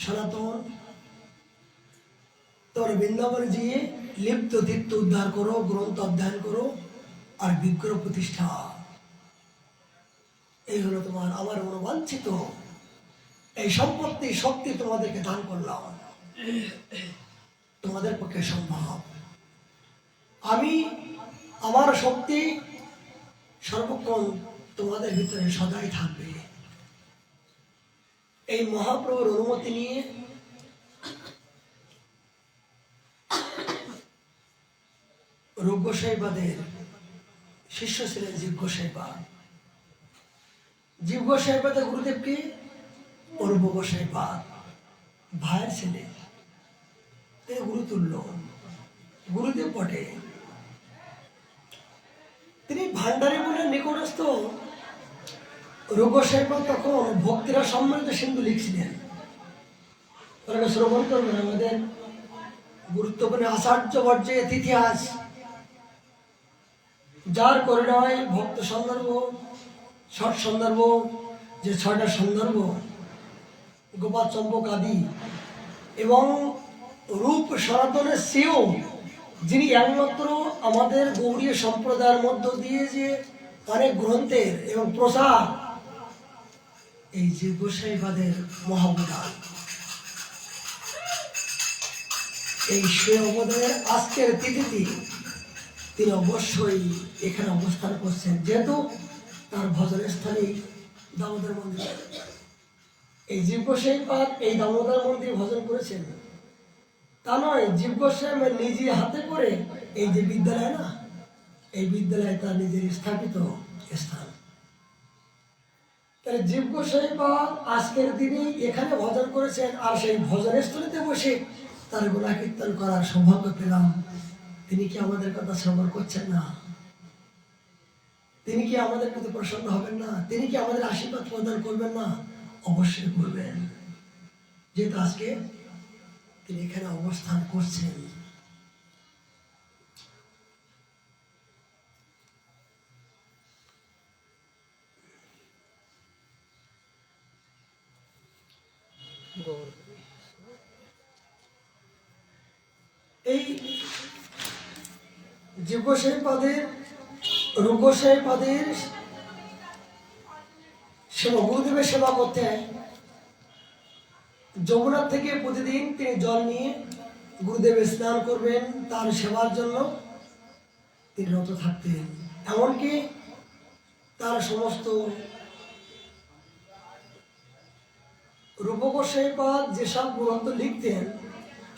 সনাতন তোমরা বৃন্দাবনে গিয়ে লিপ্ত তীর্থ উদ্ধার করো, গ্রন্থ অধ্যয়ন করো আর বিগ্রহ প্রতিষ্ঠা। এই হলো তোমার আমার অনুবাঞ্ছিত এই সম্পত্তি শক্তি তোমাদেরকে দান করলাম, তোমাদের পক্ষে সম্ভব। আমি আমার শক্তি সর্বক্ষণ তোমাদের ভিতরে সদাই থাকবে। এই মহাপ্রভুর অনুমতি নিয়ে রূপ গোসাইপাদের শিষ্য ছিলেন জীব গোসাইপাদ। জীব গোসাইপাদের গুরুদেবকে অরূপ গোসাইপাদ ভাইয়ের ছেলে, তিনি গুরুতুল্য, গুরুদেব বটে। তিনি ভান্ডারী বলে নিকটস্থ রূপ গোসাইপাদ তখন ভক্তিরা সম্মানিত সিন্ধু লিখছিলেন। তারা শ্রবণ করবেন আমাদের গুরুত্বপূর্ণ আচার্য পর্যায়ে ইতিহাস, যার করুণায় ভক্ত সন্দর্ভ, ষট সন্দর্ভ, যে ছয়টা সন্দর্ভ গোপাল চম্পক আদি, এবং রূপ সনাতনের সেও যিনি একমাত্র আমাদের গৌড়ীয় সম্প্রদায়ের মধ্য দিয়ে যে অনেক গ্রন্থের এবং প্রসার, এই যে গোসাইপাদের মহাবদান, এই সে অবদানের আজকের তিথিতে তিনি অবশ্যই এখানে অবস্থান করছেন, যেহেতু তার ভজনের স্থানে দামোদর মন্দির। এই জীব গোসাইপাদ এই দামোদর মন্দির ভজন করেছেন তা নয়, জীব গোস্বামী নিজে হাতে করে এই যে বিদ্যালয় না, এই বিদ্যালয় তার নিজের স্থাপিত স্থান। তাহলে জীব গোসাইপাদ আজকের দিনে এখানে ভজন করেছেন, আর সেই ভজনের স্থলিতে বসে তার গুণা কীর্তন করার সৌভাগ্য পেলাম। তিনি কি আমাদের কথা শ্রবণ করছেন না? তিনি কি আমাদের প্রতি প্রসন্ন হবেন না? তিনি কি আমাদের আশীর্বাদ প্রদান করবেন না? অবশ্যই করবেন, যেহেতু আজকে তিনি এখানে অবস্থান করছেন। এই জীব গোসাইপাদের রূপ গোসাইপাদের সেবা, গুরুদেবের সেবা করতে হয়। যমুনার থেকে প্রতিদিন তিনি জল নিয়ে গুরুদেব স্নান করবেন, তার সেবার জন্য তিনি রত থাকতেন। এমনকি তার সমস্ত রূপ গোসাইপাদ যেসব গ্রন্থ লিখতেন,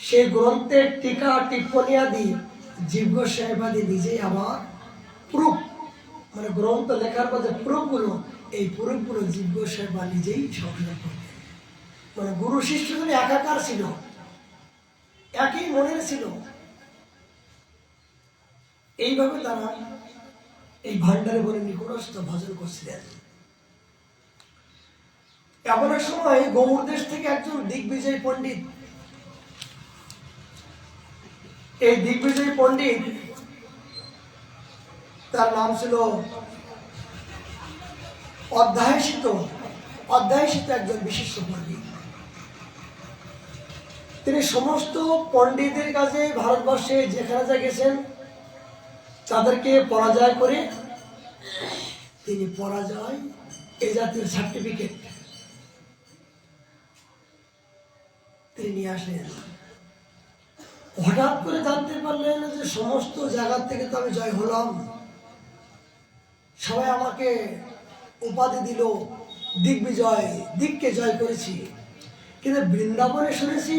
সেই গ্রন্থের টিকা টিপ্পণী আদি জীব গোসাইপাদি নিজেই আবার প্রুফ, মানে গ্রন্থ লেখার পর যে প্রুফগুলো, এই প্রুফগুলো জীব গোসাইপাদ নিজেই সংগ্রহ করতেন। মানে গুরু শিষ্য যদি একাকার ছিল, একই মনের ছিল, এইভাবে তারা এই ভান্ডারে বলে নিকটস্থ ভজন করছিলেন। এমন এক সময় গৌড় দেশ থেকে একজন দিগ্বিজয় পণ্ডিত, এই দিগ্বিজয় পণ্ডিত তার নাম ছিল অধ্যায়সিত একজন বিশিষ্ট পণ্ডিত। তিনি সমস্ত পণ্ডিতের কাছে ভারতবর্ষে যেখানে যা গেছেন তাদেরকে পরাজয় করে তিনি পরাজয় এই জাতীয় সার্টিফিকেট তিনি নিয়ে আসেন। হঠাৎ করে জানতে পারলেন যে সমস্ত জায়গার থেকে তো আমি জয় হলাম, সবাই আমাকে উপাধি দিল দিগ্বিজয়, দিককে জয় করেছি, কিন্তু বৃন্দাবনে শুনেছি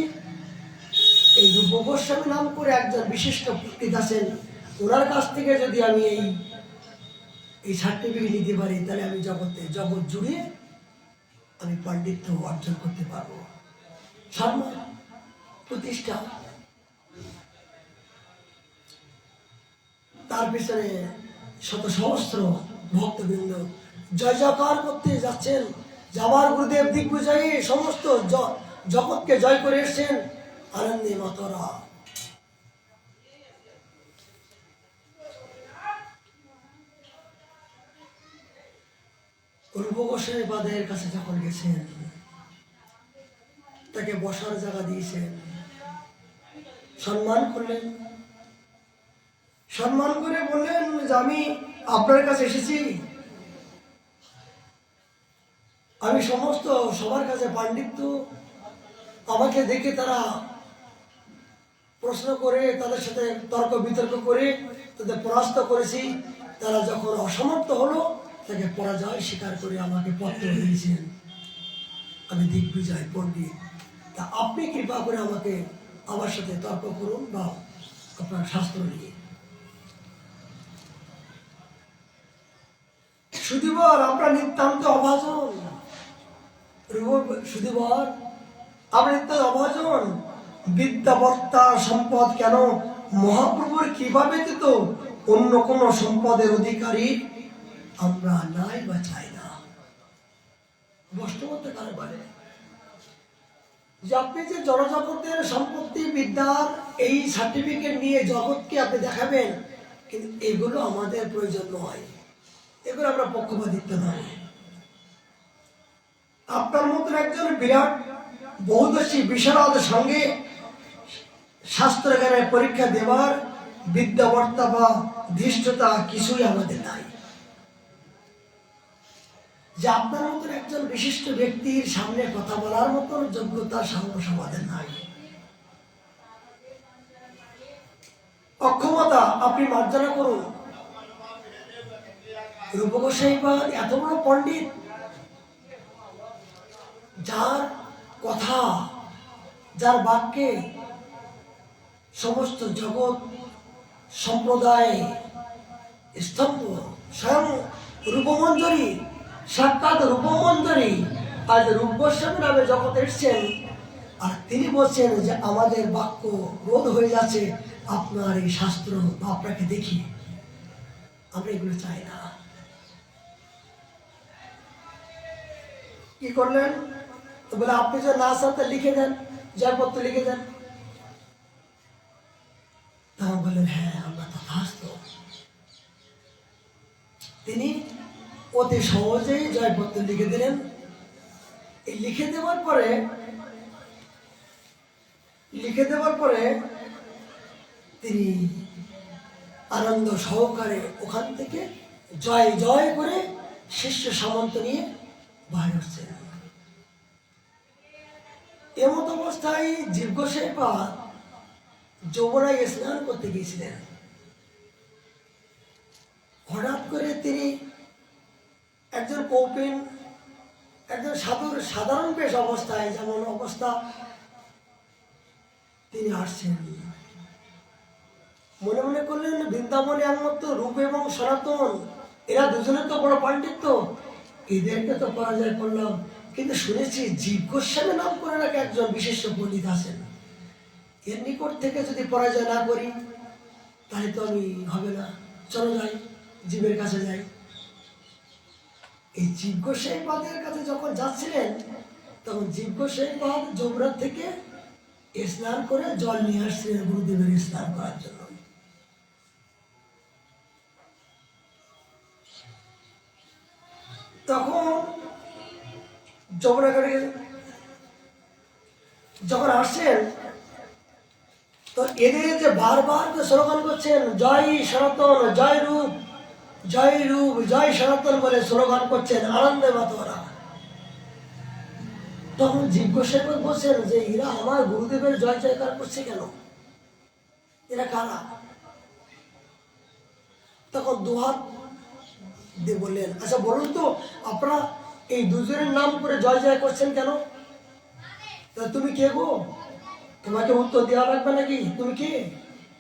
এই রূপ গোস্বামী নাম করে একজন বিশিষ্ট পণ্ডিত আছেন, ওনার কাছ থেকে যদি আমি এই সার্টিফিকেট নিতে পারি, তাহলে আমি জগৎ জুড়ে আমি পাণ্ডিত্য অর্জন করতে পারবো, সম্মান প্রতিষ্ঠা। তার পিছনে শত সহস্র ভক্তবৃন্দ জয় জয়কার করতে যাচ্ছেন যে আমার গুরুদেব দিগ্বিজয়ী সমস্ত জগৎকে জয় করে এসছেন, আনন্দে মাতরা। রূপ গোসাই বাদের কাছে যখন গেছেন, তাকে বসার জায়গা দিয়েছেন, সম্মান করলেন, সম্মান করে বললেন যে আমি আপনার কাছে এসেছি, আমি সমস্ত সবার কাছে পাণ্ডিত্য, আমাকে দেখে তারা প্রশ্ন করে, তাদের সাথে তর্ক বিতর্ক করে তাদের পরাস্ত করেছি, তারা যখন অসমর্থ হলো তাকে পরাজয় স্বীকার করে আমাকে পত্র দিয়েছেন, আমি দিগ্বিজয় পণ্ডিত, তা আপনি কৃপা করে আমাকে আমার সাথে তর্ক করুন বা আপনার শাস্ত্র নিয়ে। সুধীবর, আপনার নিতান্ত অভাজন, সুধীবর আপনার নিতান্ত অভাজন, বিদ্যাবর্তা সম্পদ কেন মহাপ্রভুর কৃপা ব্যতীত অন্য কোন সম্পদের অধিকারী আমরা নাই বা চাই না। বস্তু কারে বলে যে আপনি যে জনজগতের সম্পত্তি বিদ্যার এই সার্টিফিকেট নিয়ে জগৎকে আপনি দেখাবেন, কিন্তু এগুলো আমাদের প্রয়োজন নয়, এগুলো আমরা পক্ষপাতিত্ব নয়। আপনার মতো একজন বিরাট বহুদর্শী বিশারদের সঙ্গে শাস্ত্র জ্ঞানের পরীক্ষা দেওয়ার বিদ্যাবর্তা বা ধৃষ্টতা কিছুই আমাদের নাই। যে আপনার মতন একজন বিশিষ্ট ব্যক্তির সামনে কথা বলার মতন যোগ্যতা সাহস আমাদের নাই। অক্ষমতা আপনি মার্জনা করুন। রূপ গোসাই এত বড় পণ্ডিত, যার কথা, যার বাক্যে সমস্ত জগৎ সম্প্রদায় স্তম্ভ, স্বয়ং রূপমঞ্জরী, সাক্ষাৎ রূপমঞ্জরী আজ রূপ গোস্বামী নামে জগতে এসছেন, আর তিনি বলছেন যে আমাদের বাক্য রোধ হয়ে যাচ্ছে আপনার এই শাস্ত্র বা আপনাকে দেখি, আমরা এগুলো চাই না। কি করলেন? তো বলে আপনি যে না চান তা লিখে দেন, জয়পত্র লিখে দেন। তখন বললেন হ্যাঁ আমরা তথাস্ত। তিনি অতি সহজেই জয়পত্র লিখে দিলেন। এই লিখে দেওয়ার পরে তিনি আনন্দ সহকারে ওখান থেকে জয় জয় করে শিষ্য সামন্ত নিয়ে বাইরে হচ্ছেন। এমত অবস্থায় জীব গোসাই যমুনায় স্নান করতে গিয়েছিলেন। হঠাৎ করে তিনি একজন কৌপিন, একজন সাধারণ বেশ অবস্থায়, যেমন অবস্থা, তিনি আসছেন। মনে মনে করলেন বৃন্দাবনে একমাত্র রূপ এবং সনাতন, এরা দুজনে তো বড় পাণ্ডিত্য, এদেরকে তো পরাজয় করলাম, কিন্তু শুনেছি জীব গোস্বামী নাম করে নাকি একজন বিশিষ্ট পণ্ডিত আছেন, এর নিকট থেকে যদি পরাজয় না করি তাহলে তো আমি হবে না, চলো যাই, জীবের কাছে যাই। এই জীব গোসাই পাদের কাছে যখন যাচ্ছিলেন, তখন জীব গোসাই পাদ যমুনা থেকে স্নান করে জল নিয়ে আসছিলেন গুরুদেবের স্নান করার জন্য। তখন যমুনা ঘাটে যখন আসছেন, তো এদের যে বারবার স্লোগান করছেন জয় সনাতন, জয় রূপ, জয় রূপ, জয় সনাতন বলে স্লোগান করছেন আনন্দে মাতোয়ারা। তখন জীব গোসাই বলছেন যে এরা আমার গুরুদেবের জয় জয়কার করছে কেন, এরা কারা? তখন দুহাত দিয়ে বললেন আচ্ছা বলুন তো আপনারা এই দুজনের নাম করে জয় জয় করছেন কেন? তুমি কে গো? তোমাকে উত্তর দেওয়া লাগবে নাকি, তুমি কে?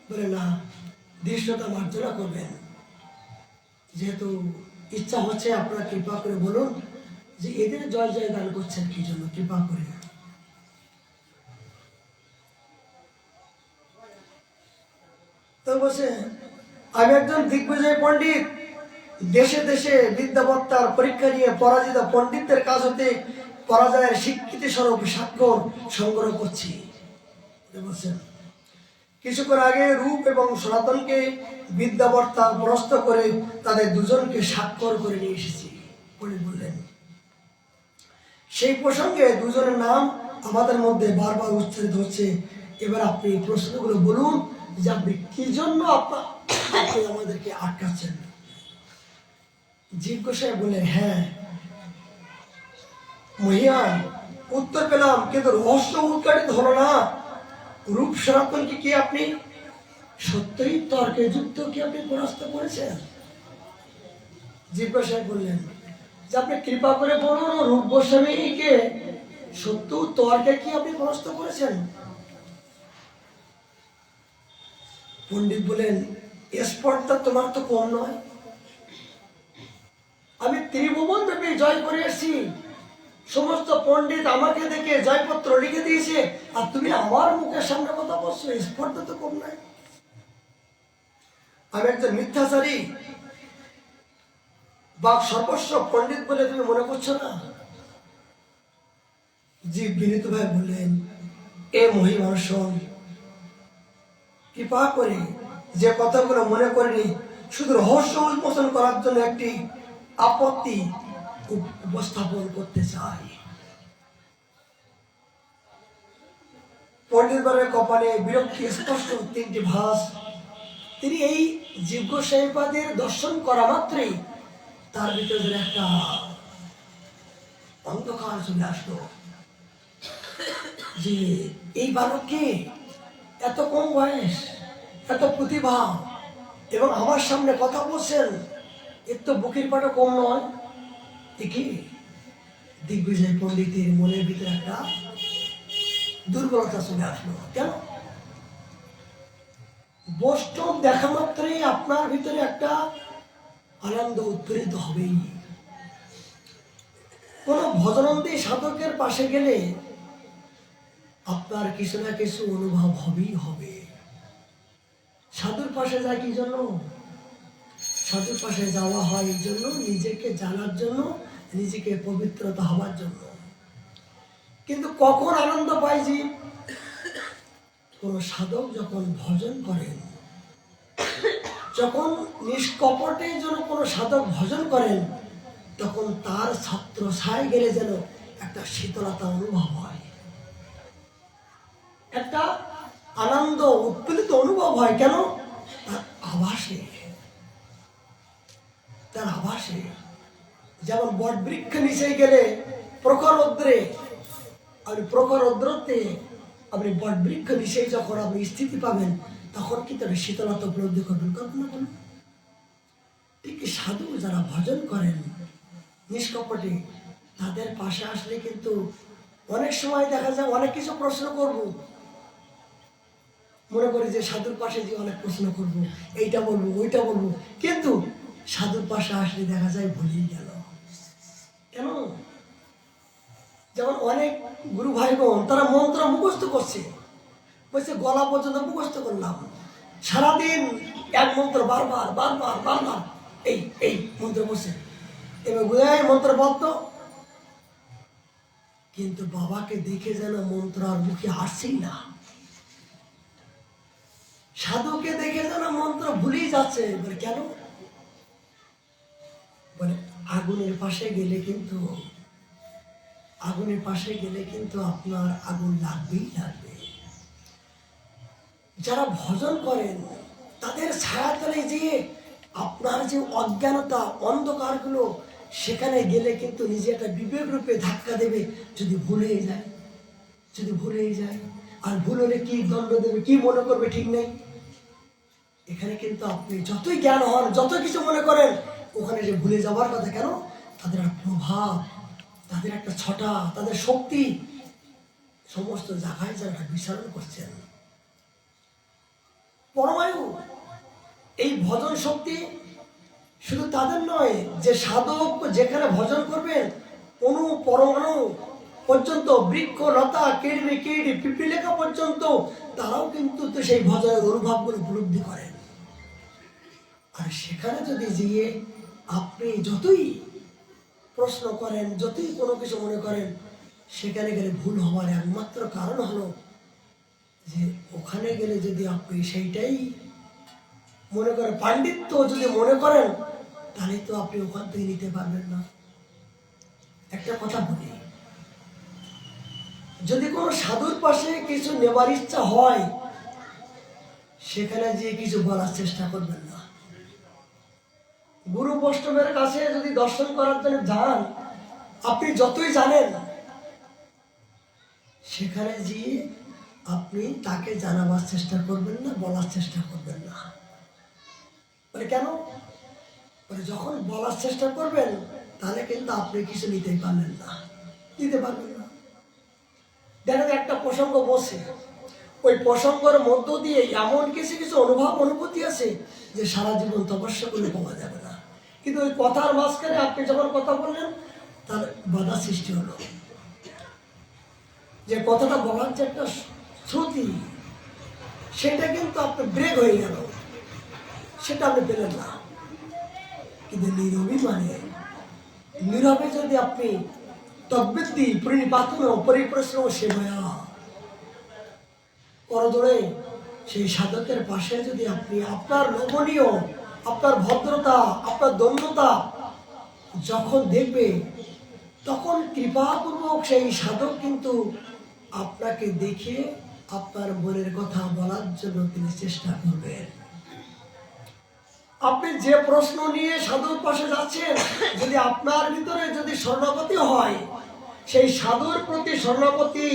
বলে না, ধৃষ্টতা মার্জনা করবেন, যেহেতু ইচ্ছা হচ্ছে আপনারা কৃপা করে বলুন যে এদের জয় জয় গান করছেন কি জন্য, কৃপা করে। তো বলছে আমি একজন দিগ্বিজয় পণ্ডিত, দেশে দেশে বিদ্যাবত্তার পরীক্ষা নিয়ে পরাজিত পণ্ডিতদের কাছ হতে পরাজয়ের স্বীকৃতি স্বরূপ স্বাক্ষর সংগ্রহ করছি। বলছেন কিছুক্ষণ আগে রূপ এবং সনাতনকে বিদ্যাবর্তা পরাস্ত করে তাদের দুজনকে স্বাক্ষর করে নিয়ে এসেছি বলে বললেন। সেই প্রসঙ্গে দুজনের নাম আমাদের মধ্যে বারবার উচ্চারিত হচ্ছে। এবার আপনি প্রশ্নগুলো বলুন যে আপনি কি জন্য আপনি আমাদেরকে আটকাচ্ছেন। জীব গোসাই বললেন, হ্যাঁ মহিয়ান, উত্তর পেলাম, কিন্তু রহস্য উদ্ঘাটিত হলো না। রূপ সনাতনকে কি আপনি সত্যই তর্কে যুক্ত কি আপনি পরাস্ত করেছেন? জীব গোসাই বললেন যে আপনি কৃপা করে বলুন, রূপ গোস্বামীকে সত্য তর্কে কি আপনি পরাস্ত করেছেন? পণ্ডিত বলেন, স্পর্ধা তোমার তো কম নয়। আমি ত্রিভুবন ব্যাপী জয় করে এসেছি, সমস্ত পণ্ডিত আমাকে দেখে জয়পত্র লিখে দিয়েছে, আর তুমি আমার মুখের সামনে কথা বলছো, স্পর্ধা তো কম নয়। আমি একজন মিথ্যাচারী বা সর্বস্ব পণ্ডিত বলে তুমি মনে করছো না? জীব বিনীত ভাই বললেন, এ মহিমার শোন, কৃপা করে যে কথাগুলো মনে করিনি, শুধু রহস্য উন্মোচন করার জন্য একটি আপত্তি উপস্থাপন করতে চাই। পণ্ডিত বারের কপালে বিরক্তি স্পষ্ট তিনটি ভাস। তিনি এই জীব গোসাইপাদের দর্শন করা মাত্রই তার ভিতরে একটা অন্ধকার চলে আসলো, যে এই বালককে, এত কম বয়স, এত প্রতিভা, এবং আমার সামনে কথা বলছেন, এর তো বুকের পাটা কম নয়। দেখি দিগ্বিজয় পণ্ডিতের মনের ভিতরে একটা দুর্বলতা চলে আসলো। কেন? বৈষ্ণব দেখা মাত্রই আপনার ভিতরে একটা আনন্দ উৎপীড়িত হবেই। কোন ভজনন্দী সাধকের পাশে গেলে আপনার কিছু না কিছু অনুভব হবেই হবে। সাধুর পাশে যায় কি জন্য? সাধুর পাশে যাওয়া হয় এই জন্য, নিজেকে জানার জন্য, নিজেকে পবিত্রতা হওয়ার জন্য। কিন্তু কখন আনন্দ পাই যে কোন সাধক যখন ভজন করেন, যখন নিষ্কপটের জন্য কোন সাধক ভজন করেন, তখন তার ছাত্র ছায় গেলে যেন একটা শীতলতা অনুভব হয়, একটা আনন্দ উৎপীড়িত অনুভব হয়। কেন? তার আভাসে, তার আভাসে। যেমন বট বৃক্ষ নিচে গেলে প্রখর রৌদ্রে, আপনি প্রখর রৌদ্রতে আপনি বট বৃক্ষ নিচে যখন আপনি স্থিতি পাবেন, তখন কিন্তু আপনি শীতলতা উপলব্ধি করবেন। কল্পনা করুন। ঠিক সাধু যারা ভজন করেন নিষ্কপটে, তাদের পাশে আসলে কিন্তু অনেক সময় দেখা যায় অনেক কিছু প্রশ্ন করব, মনে করি যে সাধুর পাশে যে অনেক প্রশ্ন করব, এইটা বলবো ওইটা বলবো, কিন্তু সাধুর পাশে আসলে দেখা যায় ভুলেই গেল। কেন? যেমন অনেক গুরু ভাই বোন তারা মন্ত্র মুখস্থ করছে, বলছে গলা পর্যন্ত মুখস্থ করলাম, সারাদিন এক মন্ত্র বারবার বারবার বারবার এই এই মন্ত্র বসে, এবার গুয়াই মন্ত্র বলত, কিন্তু বাবাকে দেখে যেন মন্ত্র আর মুখে আসছেই না। সাধুকে দেখে যেন মন্ত্র ভুলেই যাচ্ছে। বলে কেন? বলে আগুনের পাশে গেলে কিন্তু, আগুনের পাশে গেলে কিন্তু আপনার আগুন লাগবেই লাগবে। যারা ভজন করেন তাদের ছায়াতলে যে আপনার যে অজ্ঞানতা, অন্ধকারগুলো, সেখানে গেলে কিন্তু নিজে একটা বিবেক রূপে ধাক্কা দেবে। যদি ভুলেই যায়, যদি ভুলেই যায়, আর ভুল হলে কি দণ্ড দেবে, কি মনে করবে ঠিক নেই। এখানে কিন্তু আপনি যতই জ্ঞান হন, যত কিছু মনে করেন, ওখানে যে ভুলে যাওয়ার কথা। কেন? তাদের একটা প্রভাব, তাদের একটা ছটা, তাদের শক্তি সমস্ত জায়গায় যারা বিচরণ করছেন। পরমায়ু এই ভজন শক্তি শুধু তাদের নয়, যে সাধক যেখানে ভজন করবেন, অনু পরমাণু পর্যন্ত, বৃক্ষ লতা কীড়ি কীড়ি পিপিলিকা পর্যন্ত, তারাও কিন্তু তো সেই ভজনের অনুভবগুলো উপলব্ধি করেন। আর সেখানে যদি গিয়ে আপনি যতই প্রশ্ন করেন, যতই কোনো কিছু মনে করেন, সেখানে গেলে ভুল হওয়ার একমাত্র কারণ হলো যে ওখানে গেলে যদি আপনি সেইটাই মনে করেন, পাণ্ডিত্য যদি মনে করেন, তাহলে তো আপনি ওখান থেকে নিতে পারবেন না। একটা কথা বলি, যদি কোনো সাধুর পাশে কিছু নেবার ইচ্ছা হয়, সেখানে যে কিছু বলার চেষ্টা করবেন না। গুরু বৈষ্ণবের কাছে যদি দর্শন করার জন্য যান, আপনি যতই জানেন, সেখানে যে আপনি তাকে জানাবার চেষ্টা করবেন না, বলার চেষ্টা করবেন না। মানে কেন? মানে যখন বলার চেষ্টা করবেন, তাহলে কিন্তু আপনি কিছু নিতেই পারলেন না, দিতে পারবেন না। দেখেন একটা প্রসঙ্গ বসে, ওই প্রসঙ্গের মধ্য দিয়ে এমন কিছু কিছু অনুভূতি আছে যে সারা জীবন তপস্যা করে পাওয়া যাবে না। কিন্তু ওই কথার মাঝখানে আপনি যখন কথা বললেন, তার বাধা সৃষ্টি হলো। যে কথাটা বলার যে একটা শ্রুতি, সেটা কিন্তু আপনার ব্রেক হয়ে গেল, সেটা আপনি পেলেন না। কিন্তু নীরবে যদি আপনি তদ্বৃত্তি পরিপাতন পরিপ্রশ্ন সেবয়া করজোড়ে সেই সাধকের পাশে যদি আপনি আপনার নমনীয়, আপনার ভদ্রতা, আপনার দন্যতা যখন দেখবে, তখন কৃপাপূর্বক সেই সাধক কিন্তু আপনাকে দেখে আপনার মনের কথা বলার জন্য তিনি চেষ্টা করবেন। আপনি যে প্রশ্ন নিয়ে সাধুর পাশে যাচ্ছেন, যদি আপনার ভিতরে যদি শরণাগতি হয়, সেই সাধুর প্রতি শরণাগতি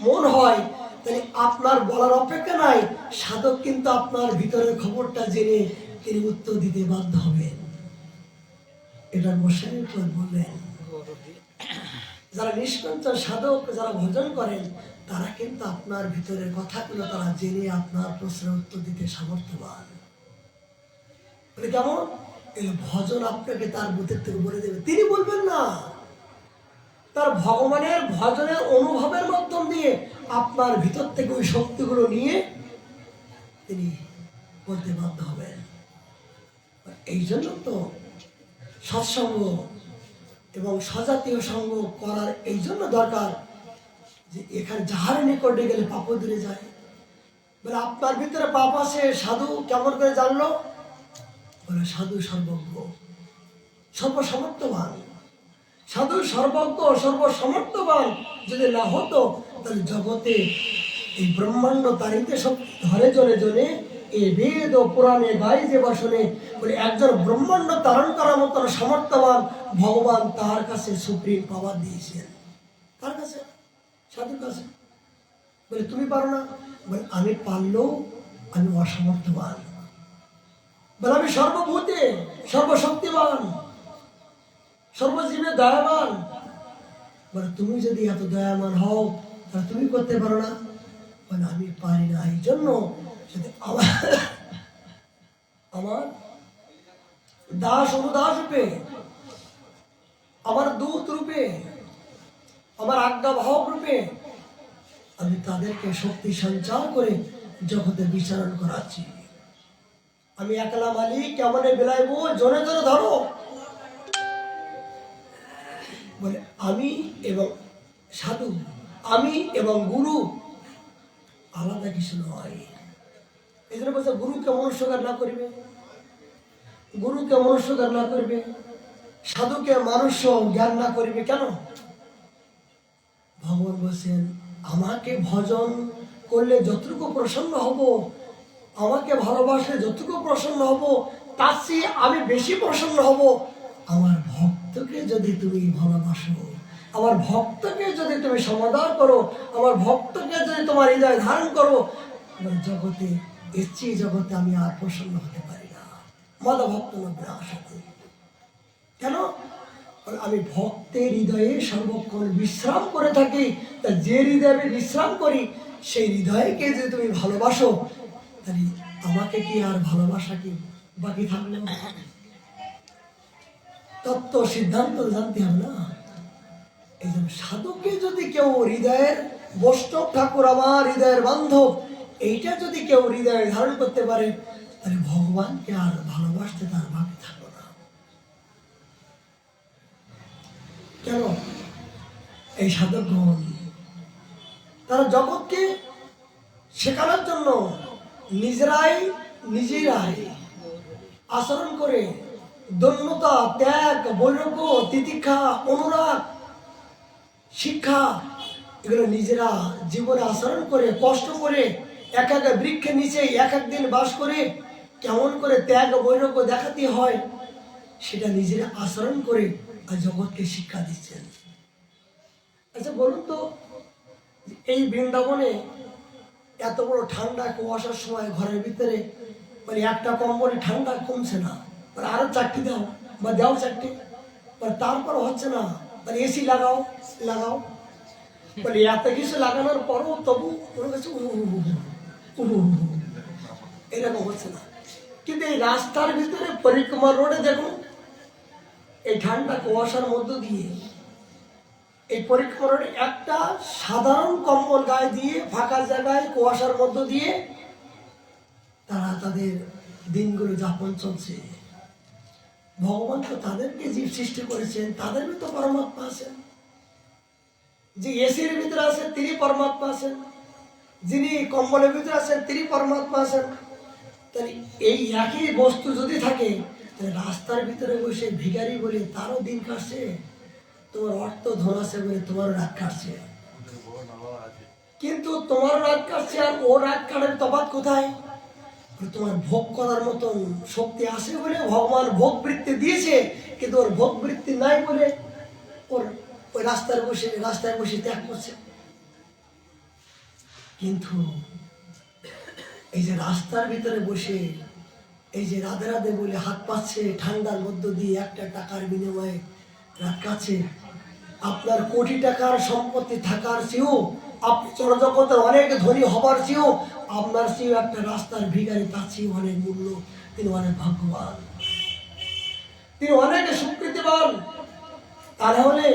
মন হয়, তাহলে আপনার বলার অপেক্ষা নাই, সাধক কিন্তু আপনার ভিতরের খবরটা জেনে তিনি উত্তর দিতে বাধ্য হবেন। এটা গোস্বামী বললেন, যারা নিষ্কঞ্চন সাধক, যারা ভজন করেন, তারা কিন্তু আপনার ভিতরের কথাগুলো তারা জেনে আপনার প্রশ্নের উত্তর দিতে সামর্থ্যবান। কেমন? এই ভজন আপনাকে তার বুদ্ধের থেকে বলে দেবে, তিনি বলবেন না, তার ভগবানের ভজনের অনুভবের মাধ্যম দিয়ে আপনার ভিতর থেকে ওই শক্তিগুলো নিয়ে তিনি বলতে বাধ্য হবেন। এই জন্য তো সৎসঙ্গ এবং সজাতীয় সঙ্গ করার এই জন্য দরকার, যে এখানে যাহার নিকটে গেলে পাপ দূরে যায়। বলে আপনার ভিতরে পাপ আছে, সাধু কেমন করে জানলো? বলে সাধু সর্বজ্ঞ, সর্বসমর্থবান। সাধু সর্বজ্ঞ, সর্বসমর্থবান যদি না হতো, তাহলে জগতে এই ব্রহ্মাণ্ড তারিতে সব ধরে জনে জনে এই বেদ ও পুরাণে গাই যে বসনে, বলে একজন ব্রহ্মাণ্ড ধারণ করার মতন সমর্থবান ভগবান তার কাছে সুপ্রিম পাওয়ার দিয়েছেন। কার কাছে? সাধুর কাছে। বলে তুমি পারো না? বলে আমি পারলেও আমি অসমর্থবান। বলে আমি সর্বভূতে সর্বশক্তিমান, সর্বজীবে দয়াবান। বলে তুমি যদি এত দয়াবান হও, তাহলে তুমি করতে পারো না? বলে আমি পারি না। এই জন্য যদি আমার দাস অনুদাস রূপে, আমার দূত রূপে, আমার আজ্ঞাবাহক রূপে আমি তাদেরকে শক্তি সঞ্চার করে জগতে বিচারণ করাচ্ছি। আমি একলা মালিক, কেমনে বিলাইব, জনে জনে ধরো। বলে আমি এবং সাধু, আমি এবং গুরু আলাদা কিছু নয়। এই জন্য বলছে গুরুকে মনুষ্যকার না করিবে, গুরুকে মনুষ্যকার না করিবে, সাধুকে মানুষ জ্ঞান না করিবে। কেন? ভগবান বলছেন আমাকে ভজন করলে যতটুকু প্রসন্ন হব, আমাকে ভালোবাসলে যতটুকু প্রসন্ন হব, তার চেয়ে আমি বেশি প্রসন্ন হব আমার ভক্তকে যদি তুমি ভালোবাসো, আমার ভক্তকে যদি তুমি সমাদর করো, আমার ভক্তকে যদি তোমার হৃদয় ধারণ করো, জগতে এর চেয়ে জগতে আমি আর প্রসন্ন হতে পারি না। মাধব ভক্ত নব্বই আশা করি। কেন? আমি ভক্তের হৃদয়ে সর্বক্ষণ বিশ্রাম করে থাকি। তা যে হৃদয়ে আমি বিশ্রাম করি, সেই হৃদয়কে যদি তুমি ভালোবাসো, তাহলে আমাকে কি আর ভালোবাসা কি বাকি থাকলো? তত্ত্ব সিদ্ধান্ত জানতে হবে না? এই জন্য সাধুকে যদি কেউ হৃদয়ের বৈষ্ণব ঠাকুর আমার হৃদয়ের বান্ধব, এইটা যদি কেউ হৃদয়ে ধারণ করতে পারে, তাহলে ভগবানকে আর ভালোবাসতে তার বাকি থাকলো না। কেন? এই সাধকগণ তারা জগৎকে শেখানোর জন্য নিজেরাই আচরণ করে দৈন্যতা, ত্যাগ, বৈরাগ্য, তিতিক্ষা, অনুরাগ, শিক্ষা এগুলো নিজেরা জীবনে আচরণ করে কষ্ট করে এক এক বৃক্ষের নিচে এক এক দিন বাস করে কেমন করে ত্যাগ বৈরাগ্য দেখাতে হয় সেটা নিজেরা আচরণ করে আর জগৎকে শিক্ষা দিচ্ছেন। আচ্ছা বলুন তো, এই বৃন্দাবনে এত বড় ঠান্ডা কুয়াশার সময় ঘরের ভিতরে মানে একটা কম্বলে ঠান্ডা কমছে না, মানে আরো 4টি দাও বা দাও 4টি, মানে তারপর হচ্ছে না, মানে এসি লাগাও লাগাও, মানে এত কিছু লাগানোর পরও তবু ওর কাছে এরকম হচ্ছে না। কিন্তু এই রাস্তার ভিতরে পরিক্রমা রোডে দেখুন, এই ঠান্ডা কুয়াশার মধ্য দিয়ে এই পরিক্রমা রোডে একটা সাধারণ কম্বল গায়ে দিয়ে ফাঁকা জায়গায় কুয়াশার মধ্য দিয়ে তারা তাদের দিনগুলো যাপন চলছে। ভগবান তো তাদেরকে জীব সৃষ্টি করেছেন, তাদের তো পরমাত্মা আছেন। যে এসির ভিতরে আছেন তিনি পরমাত্মা আছেন, যিনি কম্বলের ভিতরে আছেন তিনি পরমাত্মা আছেন। তাহলে এই একই বস্তু যদি থাকে, তাহলে রাস্তার ভিতরে বসে ভিখারি বলে তারও দিন কাটছে, তোমার অর্থ ধন আছে বলে তোমারও রাত কাটছে। কিন্তু তোমার রাত কাটছে আর ও রাত কাটার তফাৎ কোথায়? তোমার ভোগ করার মতন শক্তি আছে বলে ভগবান ভোগ বৃত্তি দিয়েছে, কিন্তু ওর ভোগ বৃত্তি নাই বলে ওর ওই রাস্তায় বসে ত্যাগ করছে। কিন্তু এই যে রাস্তার ভিতরে বসে এই যে রাধে রাধে বলে হাত পাচ্ছে ঠান্ডার মধ্য দিয়ে একটা টাকার বিনিময়ে রাত কাছে, আপনার কোটি টাকার সম্পত্তি থাকার চেয়েও, আপনি জগতের অনেক ধনী হবার চেয়েও আপনার চেয়েও একটা রাস্তার ভিখারি তার চেয়েও অনেক মূল্য। তিনি অনেক ভাগ্যবান, তিনি অনেক স্বীকৃতিবান। তাহলে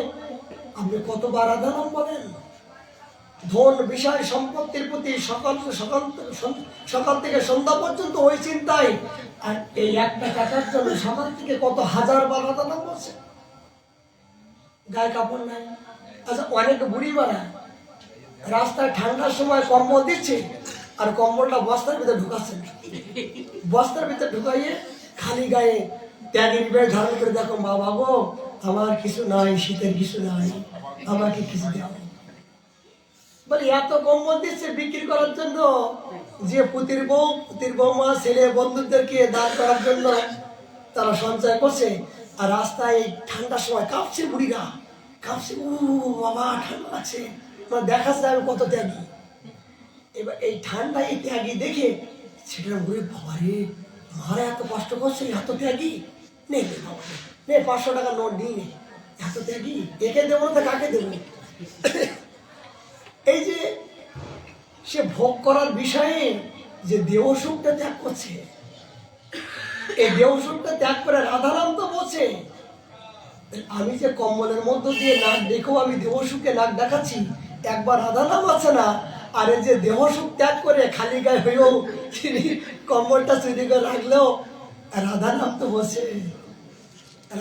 আপনি কতবার রাধা নাম বলেন? ধন বিষয় সম্পত্তির প্রতি সকাল থেকে সন্ধ্যা পর্যন্ত ওই চিন্তায়, আর এই একটা টাকার জন্য সকাল থেকে কত হাজার বার রাধা নাম বলছে। গায়ে কাপড় নাই। আচ্ছা অনেক বুড়ি মারা রাস্তায় ঠান্ডার সময় কম্বল দিচ্ছে আর কম্বলটা বস্তার ভিতরে ঢুকাচ্ছে, বস্তার ভিতরে ঢুকাইয়ে খালি গায়ে ত্যাগের বেশ ধারণ করে, দেখো বাবা গো আমার কিছু নাই, শীতের কিছু নাই, আমাকে কিছু দেওয়া। বলে এত কম্বল দিচ্ছে বিক্রি করার জন্য, যে পুতির বৌমা ছেলে বন্ধুদেরকে দান করার জন্য তারা সঞ্চয় করছে, আর রাস্তায় এই ঠান্ডার সময় কাঁপছে বুড়িরা, কাঁপছে, বাবা ঠান্ডা লাগছে, মানে দেখা যায় আমি কত ত্যাগী। এবার এই ঠান্ডা এই ত্যাগী দেখে সেটা বুড়ি, বাবা রে মারা এত কষ্ট করছে, এত ত্যাগী, নে বাবা নে 500 টাকা নোট নিই নে, এত ত্যাগী, একে দেবো না কাকে দেবো? এই যে সে ভোগ করার বিষয়ে যে দেহ সুখটা ত্যাগ করছে, এই দেহ সুখটা ত্যাগ করে রাধারাম তো বলছে, আমি যে কম্বলের মধ্য দিয়ে নাক দেখেও আমি দেহ সুখে নাক দেখাচ্ছি, একবার রাধারাম আছে না, আর এই যে দেহ সুখ ত্যাগ করে খালি গায়ে হয়েও তিনি কম্বলটা চুরি করে রাখলেও রাধারাম তো বসে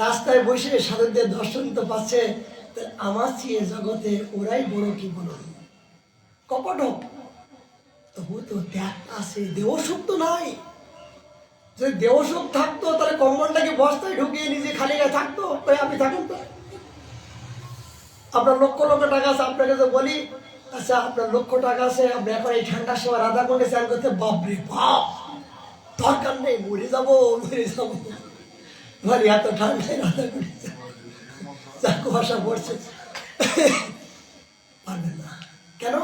রাস্তায় বসে সাধুদের দর্শন তো পাচ্ছে। আমার চেয়ে জগতে ওরাই বড়, কি বলুন কপট, তবু তো ত্যাগ আছে, দেহ সুখ তো নাই। যদি দেহ সুখ থাকতো তাহলে কম্বলটাকে বস্তায় ঢুকিয়ে নিজে খালি গায়ে থাকতো, তাই আপনি থাকুন তো। আপনার লক্ষ লক্ষ টাকা আছে, আপনাকে তো বলি আচ্ছা আপনার লক্ষ টাকা আছে, আপনি এখন এই ঠান্ডার সময় রাধা কুণ্ডে চান করতে, বাপরে বাপ দরকার নেই, মরে যাবো ভাই এত ঠান্ডায় রাধা কুণ্ডে যা কুয়াশা পড়ছে, পারবেন না। কেন?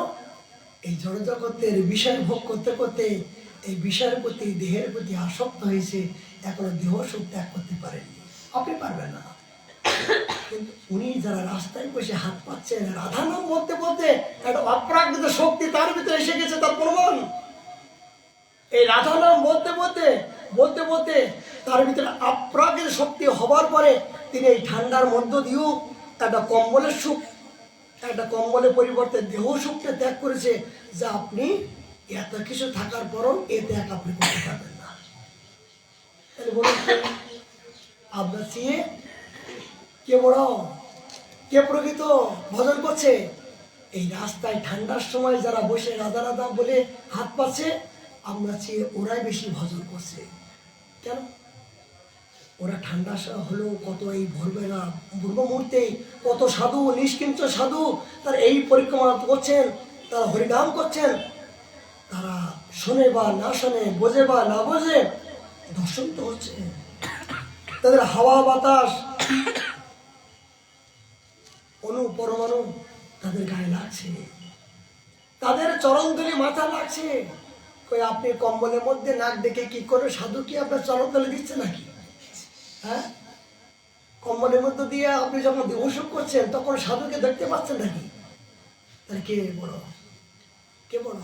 এই জড়জগতের বিষয় ভোগ করতে করতে এই বিষয়ের প্রতি দেহের প্রতি আসক্ত হয়েছে, এখনো দেহ সুখ ত্যাগ করতে পারেননি, আপনি পারবেন না। কিন্তু উনি যারা রাস্তায় বসে হাত পাচ্ছেন রাধা নাম বলতে বলতে একটা অপ্রাকৃত শক্তি তার ভিতরে এসে গেছে, তার প্রমাণ। এই রাধা নাম বলতে বলতে তার ভিতরে অপ্রাকৃত শক্তি হবার পরে তিনি এই ঠান্ডার মধ্য দিয়েও একটা কম্বলের সুখ, একটা কম্বলের পরিবর্তে দেহ সুখটা ত্যাগ করেছে, যা আপনি এত কিছু থাকার পরও এ ত্যাগ আপনি করতে পারবেন না। তাহলে বলুন আপনার চেয়ে কে বড়, কে প্রকৃত ভজন করছে? এই রাস্তায় ঠান্ডার সময় যারা বসে রাধা রাধা বলে হাত পাচ্ছে, আপনার চেয়ে ওরাই বেশি ভজন করছে। কেন? ওরা ঠান্ডা হলেও কত এই ভোরবেলা পূর্ব মুহূর্তে কত সাধু নিষ্কিঞ্চ সাধু তারা এই পরিক্রমা করছেন, তারা হরিনাম করছেন। তারা শোনে বা না শোনে, বোঝে বা না বোঝে, দর্শন তো হচ্ছে। তাদের হাওয়া বাতাস অনু পরমাণু তাদের গায়ে লাগছে, তাদের চরণতলি মাথা লাগছে। কই আপনি কম্বলের মধ্যে নাক ডেকে কি করে সাধু কি আপনার চরণতলি দিচ্ছে নাকি? হ্যাঁ, কম্বলের মধ্যে দিয়ে আপনি যখন দেহসুখ করছেন তখন সাধুকে দেখতে পাচ্ছেন নাকি? তাহলে কে বড়, কে বড়?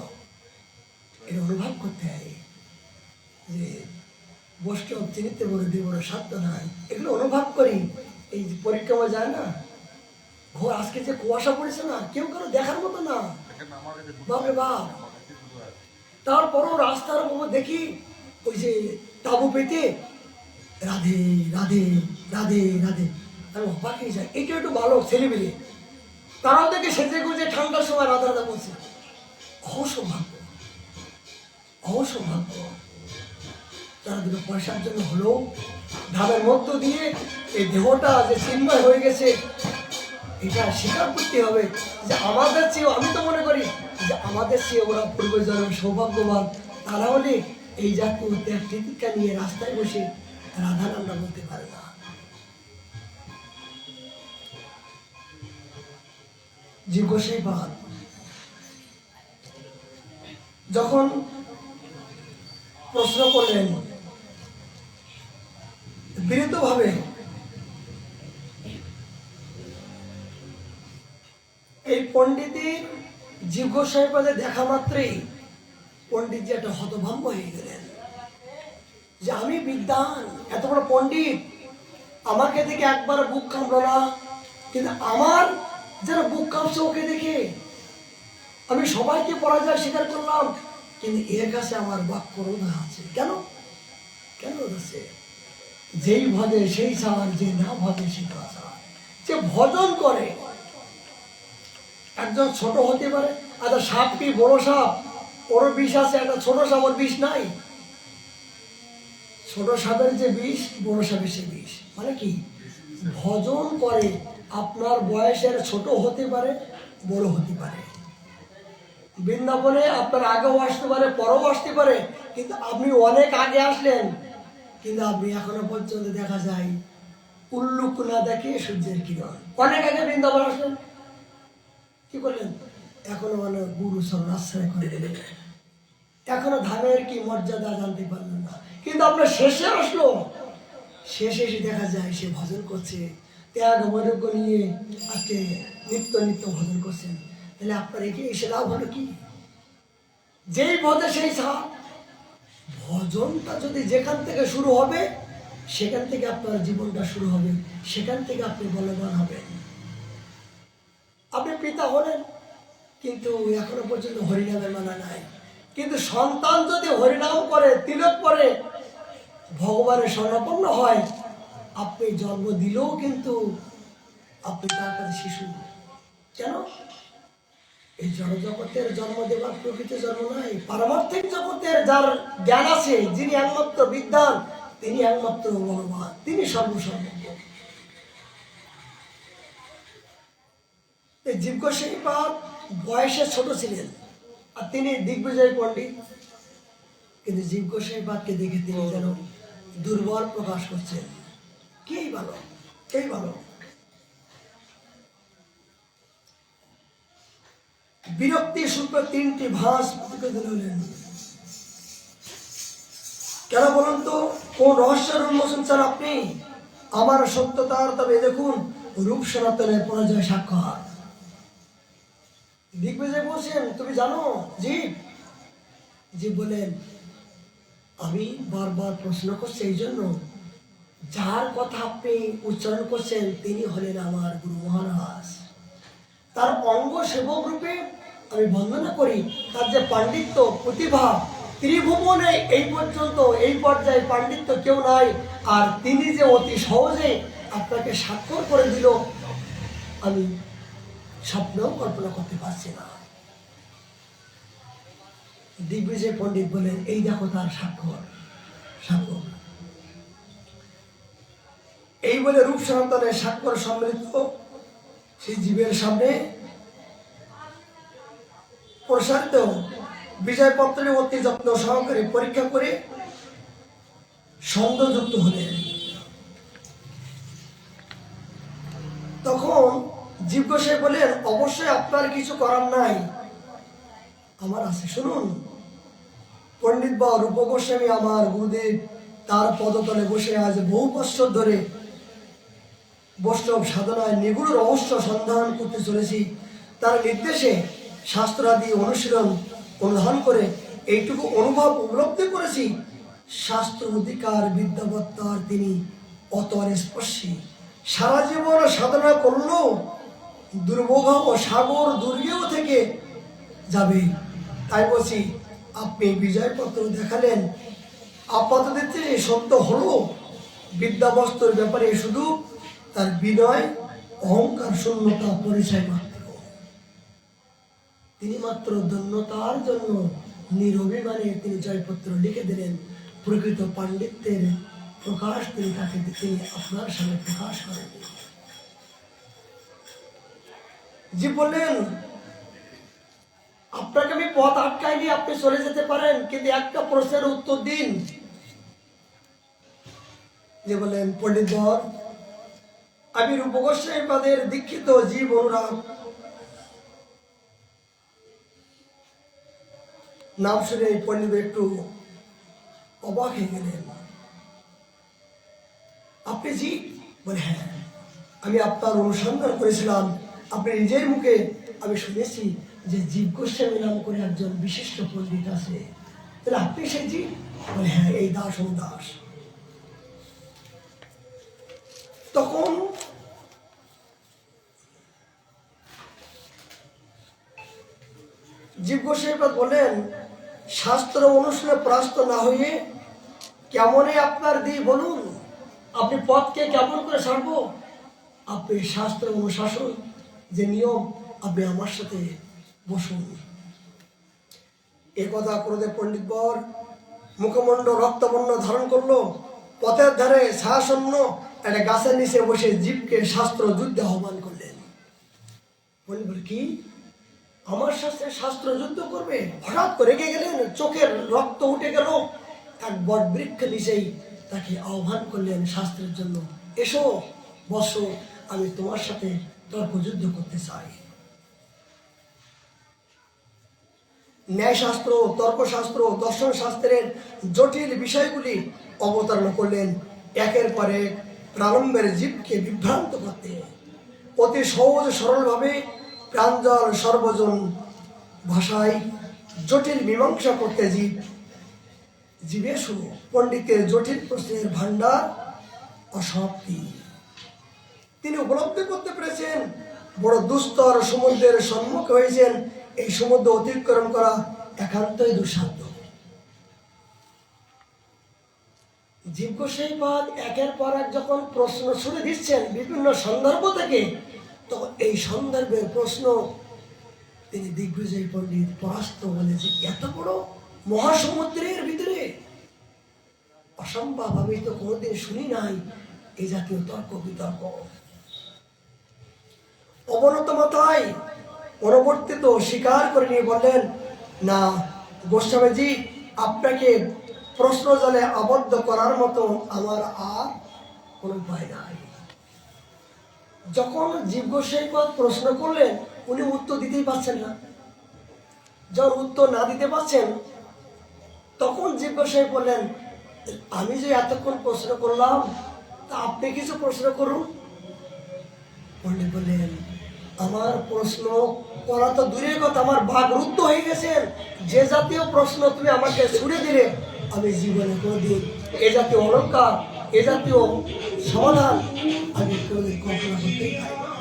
এটা অনুভব করতে হয় যে বৈষ্ণব চিনিতে বড় দিয়ে বড় সাধ্য নাই। এগুলো অনুভব করি। এই পরিক্রমা যায় না, ঘোর আজকে যে কুয়াশা পড়েছে না, কেউ কারো দেখার মতো না, বাপরে বাপ। তারপরও রাস্তার উপর দেখি ওই যে তাবু পেতে রাধে রাধে রাধে রাধে, আমি অবাক হয়ে যাই। এটা একটু ভালো ছেলেমেলে, তারাও দেখে সেজে গুজে ঠান্ডার সময় রাধা রাধা বলছে। অসৌভাগ্য, অসৌভাগ্য। তারা দুটো পয়সার জন্য হলেও ধামের মধ্য দিয়ে এই দেহটা যে চিন্ময় হয়ে গেছে, এটা স্বীকার করতে হবে যে আমাদের চেয়েও, আমি তো মনে করি যে আমাদের চেয়ে ওরা পূর্বজন্ম সৌভাগ্যবান। তারা হলে এই জাতীয় ত্যাগ টিকা নিয়ে রাস্তায় বসে রাধা নামটা বলতে পারে না। জীবসেবাদ যখন প্রশ্ন করলেন বিরুদ্ধভাবে, এই পণ্ডিতের জীব সাহেবাদের দেখা মাত্রই পণ্ডিতজি একটা হতভম্ব হয়ে গেলেন যে আমি বিদ্বান, এত বড় পণ্ডিত, আমাকে দেখে একবার বুক কামড়ো না, কিন্তু আমার যারা বুক কামছে ওকে দেখে আমি সবাইকে পরাজয় স্বীকার করলাম, কিন্তু এর কাছে আমার বাক্য রোধ আছে। কেন কেন আছে? যেই ভজে সেই ছাড়, যে না ভজে সে ছাড়। যে ভজন করে, একজন ছোট হতে পারে, আচ্ছা সাপ কি বড় সাপ, ওর বিষ আছে, একটা ছোট সাপ ওর বিষ নাই। ছোট সাপের যে বিষ, বড় সাপের সে বিষ। মানে কি? ভজন করে, আপনার বয়সের ছোট হতে পারে, বড় হতে পারে। বৃন্দাবনে আপনার আগেও আসতে পারে, পরেও আসতে পারে, কিন্তু আপনি অনেক আগে আসলেন, কিন্তু আপনি এখনো পর্যন্ত দেখা যায় উল্লুক না দেখে সূর্যের কিরণ। অনেক আগে বৃন্দাবন আসলেন, কি করলেন? এখনো মানে গুরু চরণ আশ্রয় করে দিলেন, এখনো ধামের কি মর্যাদা জানতে পারলেন না, কিন্তু আপনার শেষে আসলো, শেষে এসে দেখা যায় সে ভজন করছে, ত্যাগ বৈরাগ্য নিয়ে আজকে নিত্য নিত্য ভজন করছেন। তাহলে আপনার একে এসে লাভ হলো কি? যেই ভজে সেই ছাড়। ভজনটা যদি যেখান থেকে শুরু হবে, সেখান থেকে আপনার জীবনটা শুরু হবে, সেখান থেকে আপনি বলবান হবেন। আপনি পিতা হলেন, কিন্তু এখনো পর্যন্ত হরিনামের মানা নাই। কিন্তু সন্তান যদি হরিনাম করে, তিলক করে, ভগবানের শরণাপন্ন হয়, আপনি জন্ম দিলেও কিন্তু আপনি তার কাছে শিশু। কেন? এই জড়জগতের জন্ম দেবার প্রকৃত জন্ম নাই, পারমার্থিক জগতের যার জ্ঞান আছে, যিনি একমাত্র বিদ্বান, তিনি একমাত্র ভগবান, তিনি সর্বসর্বজ্ঞ। এই জীব গোস্বামীপাদ বয়সে ছোট ছিলেন, আর তিনি দিগ্বিজয় পণ্ডিত, কিন্তু জীব গোস্বামীপাদকে দেখে তিনি যেন দুর্বল প্রকাশ করছেন। কেই ভালো, কেই ভালো। বিরক্তি শুল্ক তিনটি ভাস দিলেন। কেন বলুন তো? কোন রহস্যের উন্মোচন চান আপনি? আমার সত্যতার তবে দেখুন রূপ সনাতনের পরাজয় সাক্ষর। দিগ্বিজয় বলছেন, তুমি জানো জীব? জীব বলেন, আমি বারবার প্রশ্ন করছি এই জন্য, যার কথা আপনি উচ্চারণ করছেন তিনি হলেন আমার গুরু মহারাজ। তার অঙ্গ সেবক রূপে আমি বন্দনা করি। তার যে পাণ্ডিত্য প্রতিভা, ত্রিভুবনে এই পর্যন্ত এই পর্যায়ে পাণ্ডিত্য কেউ নাই, আর তিনি যে অতি সহজে আপনাকে স্বাক্ষর করে দিল, আমি স্বপ্নেও কল্পনা করতে পারছি না। দিগ্বিজয় পণ্ডিত বলেন, এই দেখো তার স্বাক্ষর, স্বাক্ষর। এই বলে রূপ সনাতনের স্বাক্ষর সমৃদ্ধ সেই জীবের সামনে প্রসারিত বিজয়পত্রে অতি যত্ন সহকারে পরীক্ষা করে সন্দেহযুক্ত হলেন। তখন জীব গোসাই বলেন, অবশ্যই আপনার কিছু করার নাই, আমার আছে, শুনুন। পণ্ডিত বা রূপ গোস্বামী আমার গুরুদেব, তার পদতলে বসে আজ বহু বৎসর ধরে বৈষ্ণব সাধনায় নিগুড় রহস্য সন্ধান করতে চলেছি। তার নির্দেশে শাস্ত্রাদি অনুধান করে এইটুকু অনুভব উপলব্ধি করেছি, শাস্ত্র অধিকার বিদ্যাবত্তার তিনি অতর স্পর্শী। সারা জীবন সাধনা করলেও দুর্ভোগ ও সাগর দুর্গেও থেকে যাবে। তাই বলছি, আপনি বিজয়পত্র দেখালেন, আপাতত সত্য হলো বিদ্যাবস্তুর ব্যাপারে শুধু তার বিনয় অহংকার শূন্যতা পরিচয় মাত্র। তিনি মাত্র ধন্যতার জন্য নিরভিমানে তিনি জয়পত্র লিখে দিলেন। প্রকৃত পাণ্ডিত্যের প্রকাশ তিনি আপনার সামনে প্রকাশ করেন। জি বললেন, আপনাকে আমি পথ আটকাইনি, আপনি চলে যেতে পারেন, কিন্তু একটা প্রশ্নের উত্তর দিন। যে বলেন, পণ্ডিতবর, আমি রূপ গোস্বামী পাদের দীক্ষিত জীব অনুরাগ। নাম শুনে পণ্ডিত একটু অবাক হয়ে গেলেন। আপনি জি? বলে, হ্যাঁ, আমি আপনার অনুসন্ধান করেছিলাম। আপনি নিজের মুখে আমি শুনেছি যে জীব গোস্বামী নাম করে একজন বিশিষ্ট পণ্ডিত আছে, তাহলে আপনি সেই জীব? বলে, হ্যাঁ, এই দাস ও দাস। তখন জীব গোস্বামী বলেন, শাস্ত্র অনুসারে পরাস্ত না হয়ে কেমনে আপনার দিই বলুন, আপনি পথকে কেমন করে ছাড়বো? আপনি শাস্ত্র অনুশাসন যে নিয়ম, আপনি আমার সাথে বসুন। এ কথা ক্রোধে পণ্ডিতবর মুখমণ্ড রক্তবর্ণ ধারণ করলো, পথের ধারে ছায়াশূন্য একটা গাছের নিচে বসে জীবকে শাস্ত্র যুদ্ধে আহ্বান করলেন। পণ্ডিত, কি আমার সাথে শাস্ত্র যুদ্ধ করবে? হঠাৎ করে রেগে গেলেন, চোখের রক্ত উঠে গেল। এক বট বৃক্ষ নিচেই তাকে আহ্বান করলেন শাস্ত্রের জন্য, এসো, বসো, আমি তোমার সাথে তর্কযুদ্ধ করতে চাই। ন্যায়শাস্ত্র, তর্কশাস্ত্র, দর্শন শাস্ত্রের জটিল বিষয়গুলি অবতারণা করলেন একের পর এক, প্রারম্ভের জীবকে বিভ্রান্ত করতে। অতি সহজ সরলভাবে প্রাঞ্জল সর্বজন ভাষায় জটিল মীমাংসা করতে জীবে শুনো পণ্ডিতের জটিল প্রশ্নের ভান্ডার অসমাপ্তি। তিনি উপলব্ধি করতে পেরেছেন বড় দুস্তর সমুদ্রের সম্মুখ হয়েছেন। এই সমুদ্র অতিক্রম করা একান্তই দুঃসাধ্য। জীব গোস্বামী পাদ একের পর এক যখন প্রশ্ন ছুড়ে দিচ্ছেন বিভিন্ন সন্দর্ভ থেকে, তখন এই সন্দর্ভের প্রশ্ন তিনি দিগ্বিজয় পণ্ডিত পরাস্ত বলে যে এত বড় মহাসমুদ্রের ভিতরে অসম্ভব, আমি তো কোনোদিন শুনি নাই এই জাতীয় তর্ক বিতর্ক। অবনত মাথায় পরবর্তীত স্বীকার করে নিয়ে বললেন, না গোস্বামীজি, আপনাকে প্রশ্ন জালে আবদ্ধ করার মতো আমার আর কোনো উপায় নাই। যখন জীব গোস্বামী প্রশ্ন করলেন, উনি উত্তর দিতেই পারছেন না। যখন উত্তর না দিতে পারছেন, তখন জীব গোস্বামী বললেন, আমি যে এতক্ষণ প্রশ্ন করলাম, তা আপনি কিছু প্রশ্ন করুন। পণ্ডিত বললেন, আমার প্রশ্ন করা তো দূরের কথা, আমার ভাগ রুদ্ধ হয়ে গেছেন। যে জাতীয় প্রশ্ন তুমি আমাকে ছুড়ে দিলে, আমি জীবনে কোনোদিন এ জাতীয় অলঙ্কার, এ জাতীয় সমাধান আমি কোনোদিন কল্পনা করতেই পারি না।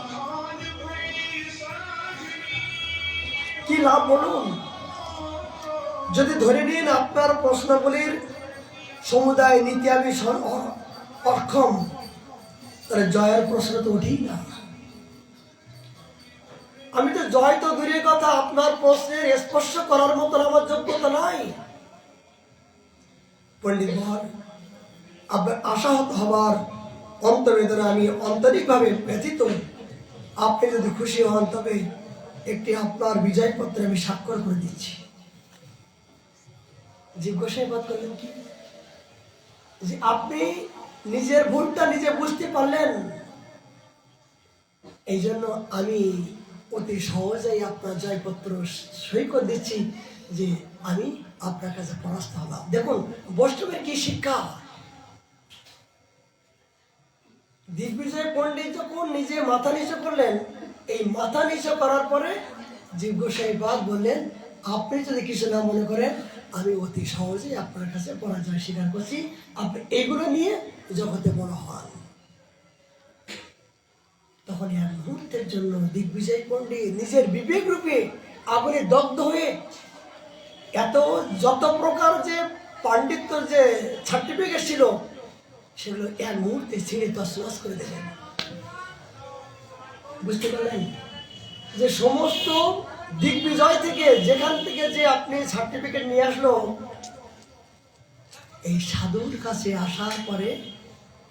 কি লাভ বলুন? যদি ধরে নিন আপনার প্রশ্নগুলির সমুদায় নীতি আমি অক্ষম, তাহলে জয়ের প্রশ্ন তো ওঠেই না। আমি তো জয় তো দূরের কথা, আপনার প্রশ্নের স্পর্শ করার মতন আমার যোগ্যতা নাই। পণ্ডিত বল, আপনার আশাহত হবার অন্তর্বেদনা আমি আন্তরিকভাবে ব্যথিত। আপনি যদি খুশি হন তবে একটি আপনার বিজয়পত্রে আমি স্বাক্ষর করে দিচ্ছি। জিজ্ঞাসাবাদ করলেন কি যে আপনি নিজের ভুলটা নিজে বুঝতে পারলেন, এই জন্য আমি অতি সহজেই আপনার জয়পত্র সই করে দিচ্ছি যে আমি আপনার কাছে পরাস্ত হলাম। দেখুন বৈষ্ণবের কি শিক্ষা। দিগ্বিজয় পণ্ডিত যখন নিজে মাথা নিচু করলেন, এই মাথা নিচু করার পরে জিজ্ঞাসাবাদ বললেন আপনি যদি কিছু না মনে করেন আমি অতি সহজেই আপনার কাছে পরাজয় স্বীকার করছি, আপনি এগুলো নিয়ে জগতে বড় হন। তখন এক মুহূর্তের জন্য দিগ্বিজয় পণ্ডিত নিজের বিবেক রূপে আগুনে দগ্ধ হয়ে যত প্রকার যে পাণ্ডিত্য যে সার্টিফিকেট ছিল সেগুলো এক মুহূর্তে ছিঁড়ে তছনছ করে দিলেন। বুঝতে পারলেন যে সমস্ত দিগ্বিজয় থেকে যেখান থেকে যে আপনি সার্টিফিকেট নিয়ে আসলো, এই সাধুর কাছে আসার পরে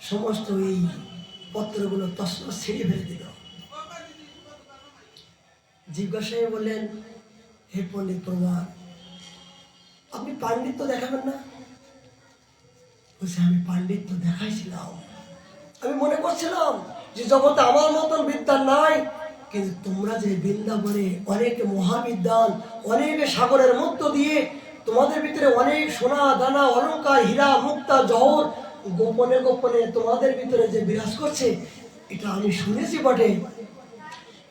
সমস্ত এই পত্রগুলো তছনছ ছিঁড়ে ফেলে দিল। জিজ্ঞাসায় বললেন হে পণ্ডিত প্রমাণ, আপনি পাণ্ডিত্য দেখাবেন না? বলছে আমি পাণ্ডিত্য দেখাইছিলাম, আমি মনে করছিলাম যে জগতে আমার মতন বিদ্যা নাই, কিন্তু তোমরা যে বৃন্দাবনে অনেক মহাবিদ্যান, অনেক সাগরের মধ্য দিয়ে তোমাদের ভিতরে অনেক সোনা দানা অলংকার হীরা মুক্তা জহর গোপনে গোপনে তোমাদের ভিতরে যে বিরাজ করছে, এটা আমি শুনেছি বটে,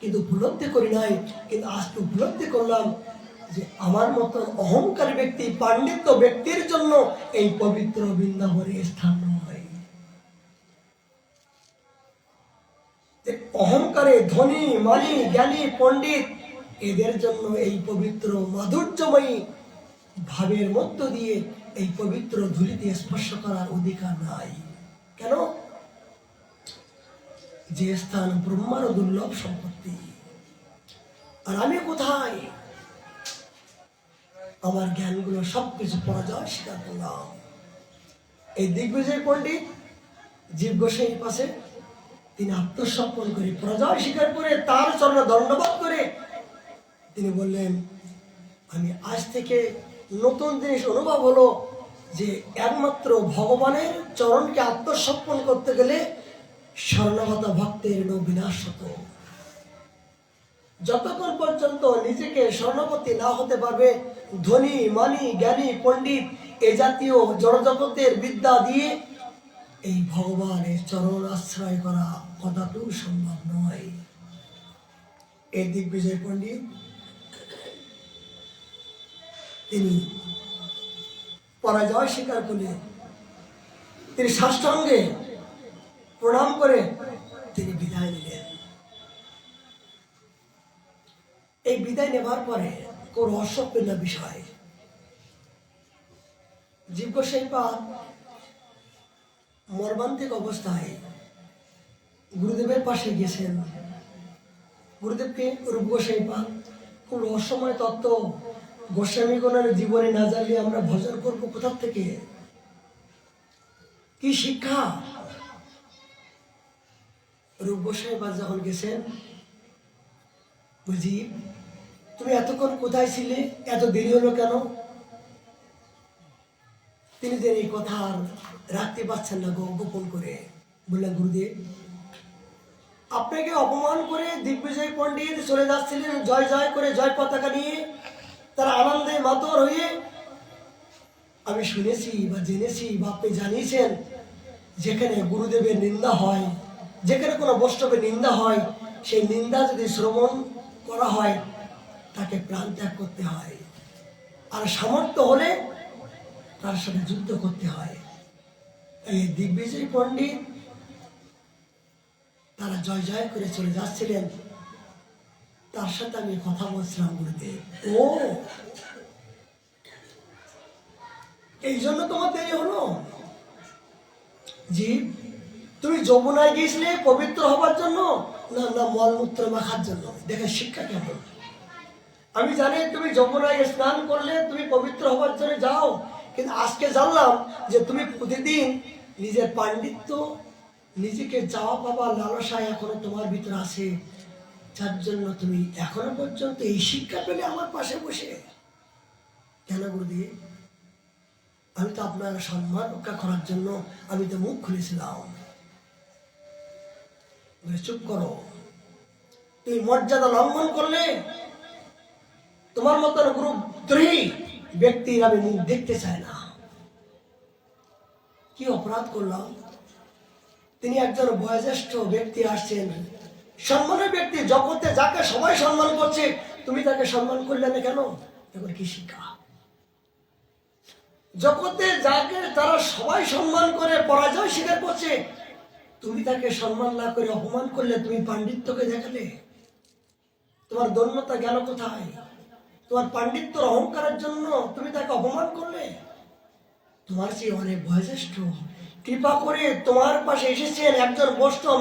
কিন্তু উপলব্ধি করি নাই। কিন্তু আজকে উপলব্ধি করলাম যে আমার মতন অহংকারী ব্যক্তি, পাণ্ডিত্য ব্যক্তির জন্য এই পবিত্র বৃন্দাবনের স্থান নয়। অহংকারে ধনী মানি জ্ঞানী পণ্ডিত এদের জন্য এই পবিত্র মাধুর্যময়ী ভাবের মধ্য দিয়ে এই পবিত্র ধুলিতে স্পর্শ করার অধিকার নাই। কেন? যে স্থান ব্রহ্মার দুর্লভ সম্পত্তি, আর আমি কোথায়? আমার জ্ঞানগুলো সবকিছু পরাজয় স্বীকার করলাম। এই দিগ্বিজয় পণ্ডিত জীব গোসাইর পাশে তিনি আত্মসমর্পণ করে পরাজয় স্বীকার করে তার চরণে ধন্যবাদ করে তিনি বললেন আমি আজ থেকে নতুন জিনিস অনুভব হলো যে একমাত্র ভগবানের চরণকে আত্মসমর্পণ করতে গেলে শরণাগত ভক্তের বিনাশ হতো। যতক্ষণ পর্যন্ত নিজেকে স্বর্ণপতি না হতে পারবে, ধনী মানি জ্ঞানী পণ্ডিত এ জাতীয় জড়জগতের বিদ্যা দিয়ে এই ভগবানের চরণ আশ্রয় করা কদাপি সম্ভব নয়। এই দিগ্বিজয় পণ্ডিত তিনি পরাজয় স্বীকার করলে তিনি সাষ্টাঙ্গে প্রণাম করে তিনি বিদায় নিলেন। এই বিদায় নেবার পরে খুব রহস্যপূর্ণ বিষয়, জীব গোসাইপাদ মর্মান্তিক অবস্থায় গুরুদেবের পাশে গেছেন। গুরুদেবকে রূপ গোসাইপাদ খুব রহস্যময় তত্ত্ব, গোস্বামীগণের জীবনে না জানলে আমরা ভজন করবো কোথা থেকে? কি শিক্ষা? রূপ গোসাইপাদ যখন গেছেন, বুঝি তুমি এতক্ষণ কোথায় ছিলে, এত দেরি হলো কেন? তিনি যে এই কথা আর রাখতে পারছেন না, গোপন করে বললেন গুরুদেব আপনাকে অপমান করে দিগ্বিজয় পণ্ডিত চলে যাচ্ছিলেন জয় জয় করে, জয় পতাকা নিয়ে তারা আনন্দে মাতর হয়ে। আমি শুনেছি বা জেনেছি বা আপনি জানিয়েছেন যেখানে গুরুদেবের নিন্দা হয়, যেখানে কোনো বৈষ্ণবের নিন্দা হয়, সেই নিন্দা যদি শ্রবণ করা হয় তাকে প্রাণ ত্যাগ করতে হয়, আর সামর্থ্য হলে তার সাথে যুদ্ধ করতে হয়। এই দিগ্বিজয় পণ্ডিত তারা জয় জয় করে চলে যাচ্ছিলেন, তার সাথে আমি কথা বলছিলাম গুরুদেব, ও এই জন্য তোমার দেরি হলো? জি, তুমি যমুনায় গিয়েছিলে পবিত্র হবার জন্য না না মলমূত্র মাখার জন্য? দেখে শিক্ষা কেমন। আমি জানি তুমি যমুনায় স্নান করলে তুমি পবিত্র হবার জন্য যাও, কিন্তু আজকে জানলাম যে তুমি প্রতিদিন নিজের পাণ্ডিত্য নিজেকে চাওয়া পাওয়া লালসায় এখনো তোমার ভিতরে আছে, যার জন্য তুমি এখনো পর্যন্ত এই শিক্ষা পেলে আমার পাশে বসে। কেন গুরুদেব? আমি তো আপনার সম্মান রক্ষা করার জন্য আমি তো মুখ খুলেছিলাম। বলে, চুপ করো, তুমি মর্যাদা লঙ্ঘন করলে তোমার মতন গুরুদ্রোহী ব্যক্তির আমি মুখ দেখতে চাই না। কি অপরাধ করলাম? তিনি একজন বয়োজ্যেষ্ঠ ব্যক্তি আসছেন, সম্মানের ব্যক্তি, জগতে যাকে সবাই সম্মান করছে, তুমি তাকে সম্মান করলে না কেন? এবার কি শিক্ষা? জগতে যাকে তারা সবাই সম্মান করে পরাজয় স্বীকার করছে, তুমি তাকে সম্মান না করে অপমান করলে, তুমি পাণ্ডিত্যকে দেখালে। তোমার দন্যতা গেল কোথায়? তোমার পাণ্ডিত্যর অহংকারের জন্য তুমি তাকে অপমান করলে। তোমার চেয়ে অনেক বয়োজ্যেষ্ঠ, কৃপা করে তোমার পাশে এসেছেন একজন বৈষ্ণব,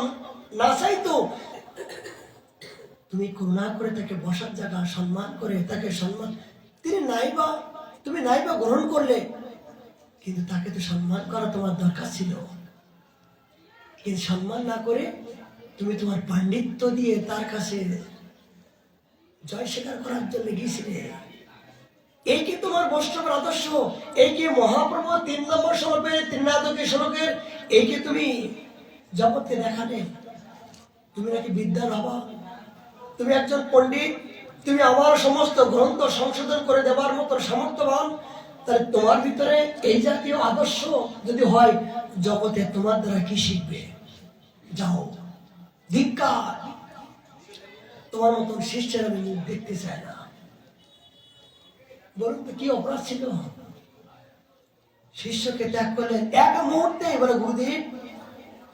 না চাইতো তুমি করুণা করে তাকে বসার জায়গা সম্মান করে তাকে সম্মান, তিনি নাইবা, তুমি নাইবা গ্রহণ করলে, কিন্তু তাকে তো সম্মান করা তোমার দরকার ছিল। কিন্তু সম্মান না করে তুমি তোমার পাণ্ডিত্য দিয়ে তার কাছে জয় স্বীকার করার জন্য গিয়েছিলে। এই কি তোমার বৈষ্ণবের আদর্শ? এই কি মহাপ্রভু 3 নম্বর শ্লোকে, ত্রিনাথকে শ্লোকের এই কি তুমি জগৎকে দেখালে? তুমি নাকি বিদ্যার হবা, তুমি একজন পণ্ডিত, তুমি আমার সমস্ত গ্রন্থ সংশোধন করে দেওয়ার মতো সামর্থ্যবান, তাহলে তোমার ভিতরে এই জাতীয় আদর্শ যদি হয়, জগতে তোমার দ্বারা কি শিখবে? যাও, ধিক্কার, তোমার মতন শিষ্যের আমি মুখ দেখতে চাই না। বলুন তো কি অপরাধ ছিল? শিষ্যকে ত্যাগ করলেন এক মুহূর্তে। এবারে গুরুদেব,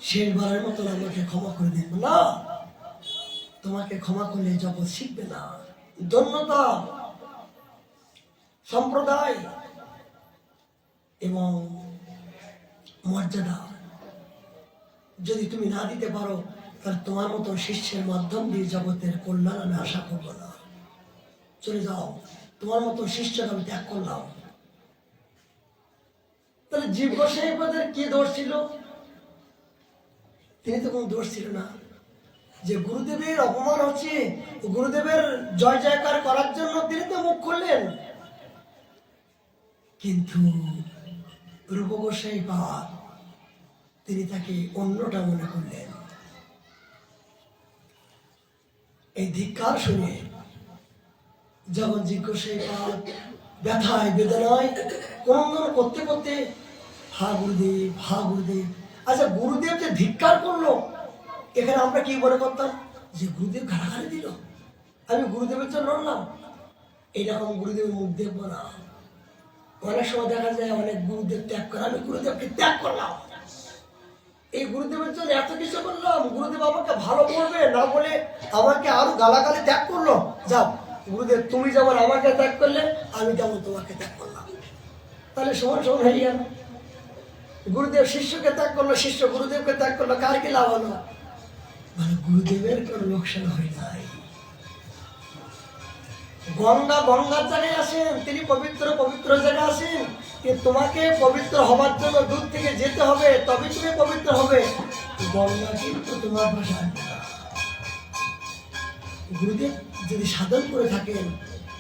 শেষবারের মতন আমাকে ক্ষমা করে দিন। না, তোমাকে ক্ষমা করলে জগৎ শিখবে না। ধন্যতা, সম্প্রদায় এবং মর্যাদা যদি তুমি না দিতে পারো, তাহলে তোমার মতো শিষ্যের মাধ্যম দিয়ে জগতের কল্যাণ আমি আশা করবো না। চলে যাও, তোমার মতো শিষ্যকে আমি ত্যাগ করলাম। তাহলে জীব গোসাইপাদের কি দোষ ছিল? তিনি তো কোনো দোষ ছিল না। যে গুরুদেবের অপমান হচ্ছে, গুরুদেবের জয় জয়কার করার জন্য তিনি তো মুখ খুললেন। কিন্তু রূপ গোসাইপাদ তিনি তাকে অন্যটা মনে করলেন। এই ধিক্কার শুনে জগৎজি গোসাইপাদ ব্যথায় বেদনায় ক্রন্দন করতে করতে, হা গুরুদেব, হা গুরুদেব। আচ্ছা, গুরুদেব যে ধিক্কার করলো, এখানে আমরা কি মনে করতাম? যে গুরুদেব ঘাড়াঘাড়ি দিল, আমি গুরুদেবের জন্য লড়লাম। এইরকম গুরুদেবের মুখ দেখবো না। অনেক সময় দেখা যায় অনেক গুরুদেব ত্যাগ করে, আমি গুরুদেবকে ত্যাগ করলাম, এই গুরুদেবের জন্য এত কিছু করলাম, গুরুদেব আমাকে ভালো বলবে না বলে আমাকে আরো গালাগালি ত্যাগ করলো। যাও গুরুদেব, তুমি যেমন আমাকে ত্যাগ করলে, আমি তেমন তোমাকে ত্যাগ করলাম। তাহলে সমান সমান হয়ে গেল। গুরুদেব শিষ্যকে ত্যাগ করলো, শিষ্য গুরুদেবকে ত্যাগ করলো, কার কি লাভ হলো? মানে গুরুদেবের কোনো লোকসান হয় নাই। গঙ্গা গঙ্গার জায়গায় আসেন, তিনি পবিত্র পবিত্র জায়গায় আসেন, কিন্তু তোমাকে পবিত্র হবার জন্য দূর থেকে যেতে হবে, তবে তুমি পবিত্র হবে। গঙ্গা কিন্তু তোমার ভাষা আসবে না। গুরুদেব যদি সাধন করে থাকেন,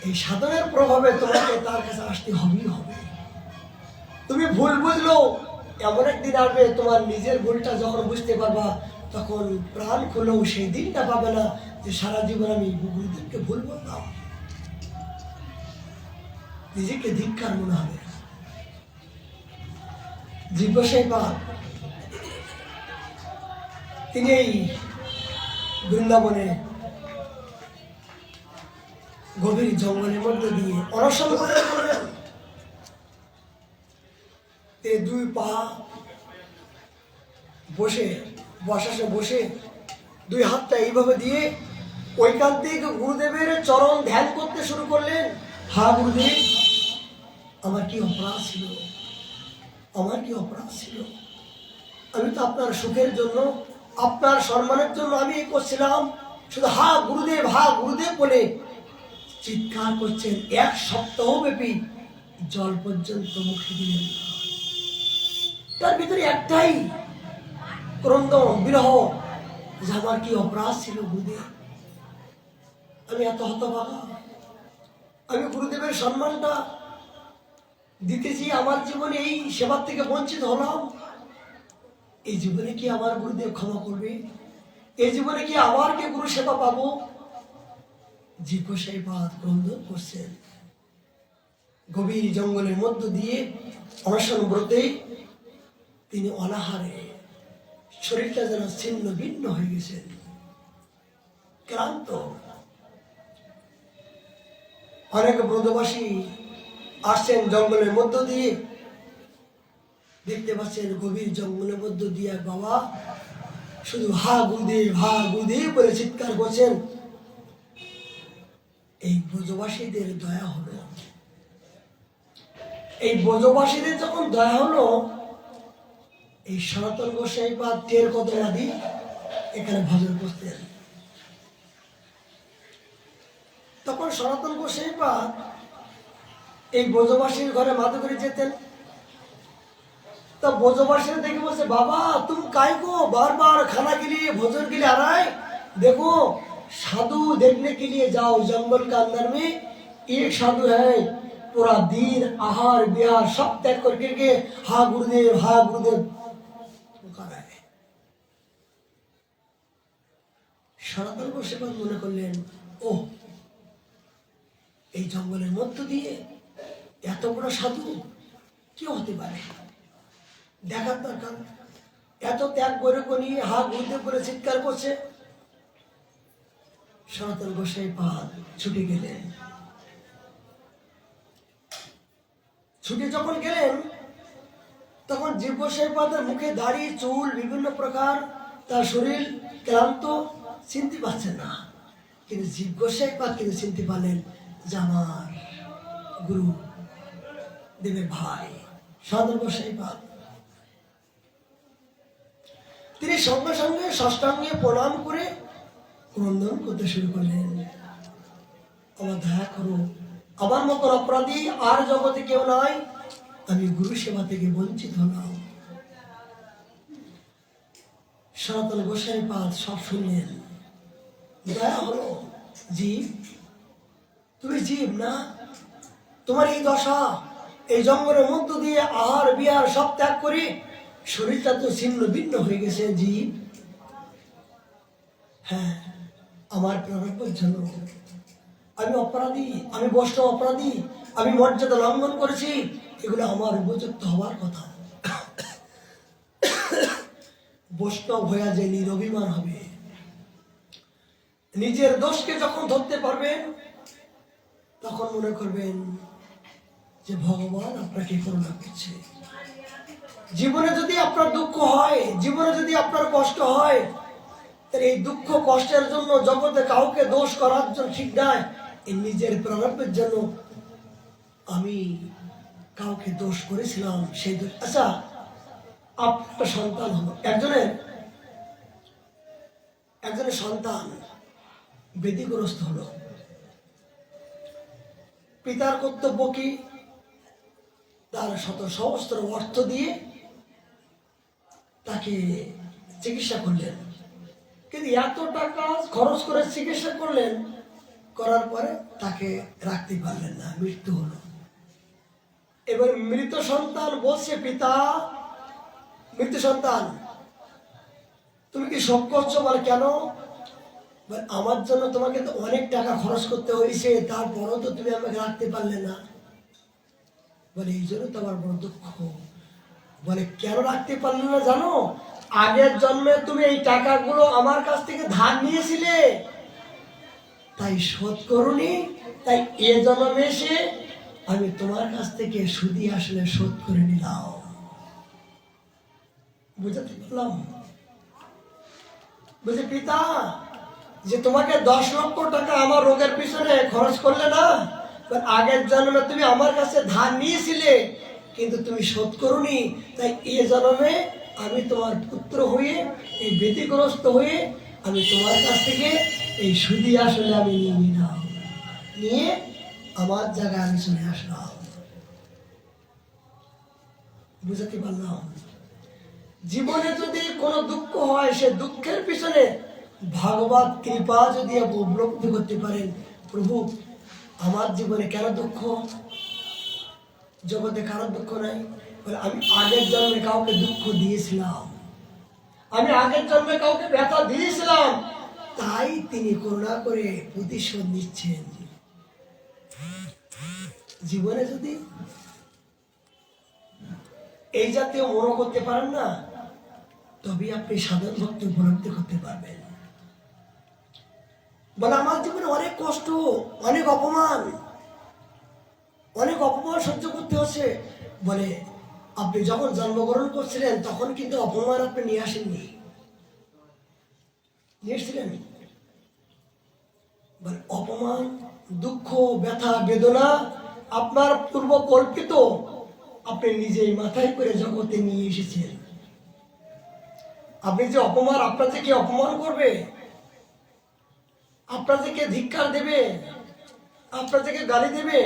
এই সাধনের প্রভাবে তোমাকে তার কাছে আসতে হবেই হবে। তুমি ভুল বুঝলো, এমন একদিন আসবে তোমার নিজের ভুলটা যখন বুঝতে পারবা, তখন প্রাণ খুলেও সেই দিনটা পাবে না যে সারা জীবন আমি গুরুদেবকে ভুল বললাম। নিজেকে ধিক্কার মনে হবে। জীবগোসাইপাদ তিনি এই বৃন্দাবনে গভীর জঙ্গলের মধ্যে দিয়ে অনশন করলেন। এই 2 পা বসে, বসাসে বসে 2 হাতটা এইভাবে দিয়ে ঐকান্তিক গুরুদেবের চরণ ধ্যান করতে শুরু করলেন। হা গুরুদেব, আমার কি অপরাধ ছিল? আমার কি অপরাধ ছিল? আমি তো আপনার সুখের জন্য, আপনার সম্মানের জন্য আমি করছিলাম। শুধু হা গুরুদেব, হা গুরুদেব বলে চিৎকার করছেন। 1 সপ্তাহ ব্যাপী জল পর্যন্ত মুখে দিলেন না। তার ভিতরে একটাই ক্রন্দন বিরহ যে আমার কি অপরাধ ছিল গুরুদেব, আমি এত হতভাগা, আমি গুরুদেবের সম্মানটা দিতেছি, আমার জীবনে এই সেবার থেকে বঞ্চিত হলাম। এই জীবনে কি আমার গুরুদেব ক্ষমা করবে? এই জীবনে কি আবার কে গুরু সেবা পাবো? জিজ্ঞাসাবাদ ক্রন্দন করছেন। গভীর জঙ্গলের মধ্য দিয়ে অনশন ব্রতে তিনি অনাহারে, শরীরটা যেন ছিন্ন ভিন্ন হয়ে গেছেন, ক্লান্ত। অনেক ব্রজবাসী আসছেন জঙ্গলের মধ্য দিয়ে, দেখতে পাচ্ছেন গভীর জঙ্গলের মধ্য দিয়ে এক বাবা শুধু হা গুরুদেব বলে চিৎকার করছেন। এই ব্রজবাসীদের দয়া হলো। এই ব্রজবাসীদের যখন দয়া হলো, এই সনাতন গোসাইপাদ টের কদম আদি এখানে ভজন করতেন। তখন সনাতন গোসাইপাদ এই ব্রজবাসীর ঘরে মাদু করে যেতেন। तो ब्रजवासी देखे बोलते बाबा तुम काय को बार बार खाना के लिए भोजन के लिए आ रहा है, देखो साधु देखने के लिए जाओ जंगल का अंदर में, एक साधु है पूरा दिन आहार विहार सब त्याग करके हा गुरुदेव पुकारा है। सनातन गोसाई मने करलेन ओ এই জঙ্গলের মধ্য দিয়ে এত বড় সাধু কি হতে পারে, দেখার দরকার। এত ত্যাগ করে নিয়ে হা গুরুদেব বলে চিৎকার করছে। সনাতন গোসাইপাদ ছুটে গেলেন। ছুটে যখন গেলেন তখন জীব গোসাইপাদের মুখে দাড়ি চুল বিভিন্ন প্রকার, তার শরীর ক্লান্ত, চিনতে পারছেন না। কিন্তু জীব গোসাইপাদ কিন্তু চিনতে পারলেন যে আমার গুরু দেবের ভাই সনাতন গোসাইপাদ। তিনি সঙ্গে সঙ্গে ষষ্ঠাঙ্গে প্রণাম করে ক্রন্দন করতে শুরু করলেন, আমার দয়া করো, আমার মতো অপরাধী আর জগতে কেউ নাই, আমি গুরু সেবা থেকে বঞ্চিত হলাম। সনাতন গোসাইপাদ সব শুনলেন, দয়া হলো, জীব তুমি জীব না, তোমার এই দশা, এই জঙ্গলের মধ্য দিয়ে আহার বিহার সব ত্যাগ করে শরীরটা তো ছিন্ন ভিন্ন হয়ে গেছে জীব। হ্যাঁ, আমার প্রারব্ধের জন্য আমি অপরাধী, আমি বৈষ্ণব অপরাধী, আমি মর্যাদা লঙ্ঘন করেছি, এগুলো আমার উপযুক্ত হওয়ার কথা। বৈষ্ণব হয়ে যে নিরভিমান হবে, নিজের দোষকে যখন ধরতে পারবেন তখন মনে করবেন যে ভগবান আপনাকে করুণা করছে। জীবনে যদি আপনার দুঃখ হয়, জীবনে যদি আপনার কষ্ট হয়, তাহলে এই দুঃখ কষ্টের জন্য জগতে কাউকে দোষ করার জন্য ঠিক নয়, এই নিজের প্রারব্ধের জন্য আমি কাউকে দোষ করেছিলাম সেই দোষ। আচ্ছা, আপনার সন্তান হলো, একজনের সন্তান ব্যাধিগ্রস্ত হলো, পিতার কর্তব্য কি তার শত সহস্র অর্থ দিয়ে তাকে চিকিৎসা করলেন। কিন্তু এত টাকা খরচ করে চিকিৎসা করলেন, করার পরে তাকে রাখতে পারলেন না, মৃত্যু হলো। এবার মৃত সন্তান বলছে, পিতা মৃত সন্তান তুমি কি শোক করছো? বলে কেন? আমার জন্য তোমাকে তো অনেক টাকা খরচ করতে হয়েছে, তারপরও তো তুমি আমাকে রাখতে পারলে না। বলে এই জন্য তো আমার বড় দুঃখ। বলে কেন রাখতে পারলে না জানো? আগের জন্মে তুমি এই টাকাগুলো আমার কাছ থেকে ধার নিয়েছিলে, তাই শোধ করোনি, তাই এ জন্মে এসে আমি তোমার কাছ থেকে সুদি আসলে শোধ করে নিলাম। বুঝাতে পারলাম? বলছে পিতা, যে তোমাকে 10 লক্ষ টাকা আমার রোগের পিছনে খরচ করলে না, আগের জন্মে তুমি আমার কাছে ধার নিয়েছিলে কিন্তু তুমি শোধ করোনি, তাই এ জন্মে আমি তোমার পুত্র হয়ে এই ব্যতিগ্রস্ত হয়ে আমি তোমার কাছ থেকে এই সুদি আসলে আমি নিয়ে নিলাম, নিয়ে আমার জায়গায় আমি চলে আসলাম। বুঝাতে পারলাম? জীবনে যদি কোনো দুঃখ হয়, সে দুঃখের পিছনে ভগবত কৃপা যদি আপনি উপলব্ধি করতে পারেন, প্রভু আমার জীবনে কেন দুঃখ, জগতে কারো দুঃখ নাই, বলে আমি আগের জন্মে কাউকে দুঃখ দিয়েছিলাম, আমি আগের জন্মে কাউকে ব্যথা দিয়েছিলাম, তাই তিনি করুণা করে প্রতিশোধ নিচ্ছেন। জীবনে যদি এই জাতীয় মনে করতে পারেন না, তবে আপনি সাধন ভক্তি উপলব্ধি করতে পারবেন। বলে আমার জীবনে অনেক কষ্ট, অনেক অপমান সহ্য করতে হচ্ছে। বলে আপনি যখন জন্মগ্রহণ করছিলেন তখন কিন্তু অপমান আপনি নিয়ে আসেননি, নিয়ে এসেছিলেন? বলে অপমান, দুঃখ, ব্যথা, বেদনা আপনার পূর্ব কল্পিত, আপনি নিজেই মাথায় করে জগতে নিয়ে এসেছেন। আপনি যে অপমান, আপনার থেকে অপমান করবে, আপনার থেকে ধিক্কার দেবে, আপনার থেকে গালি দেবে,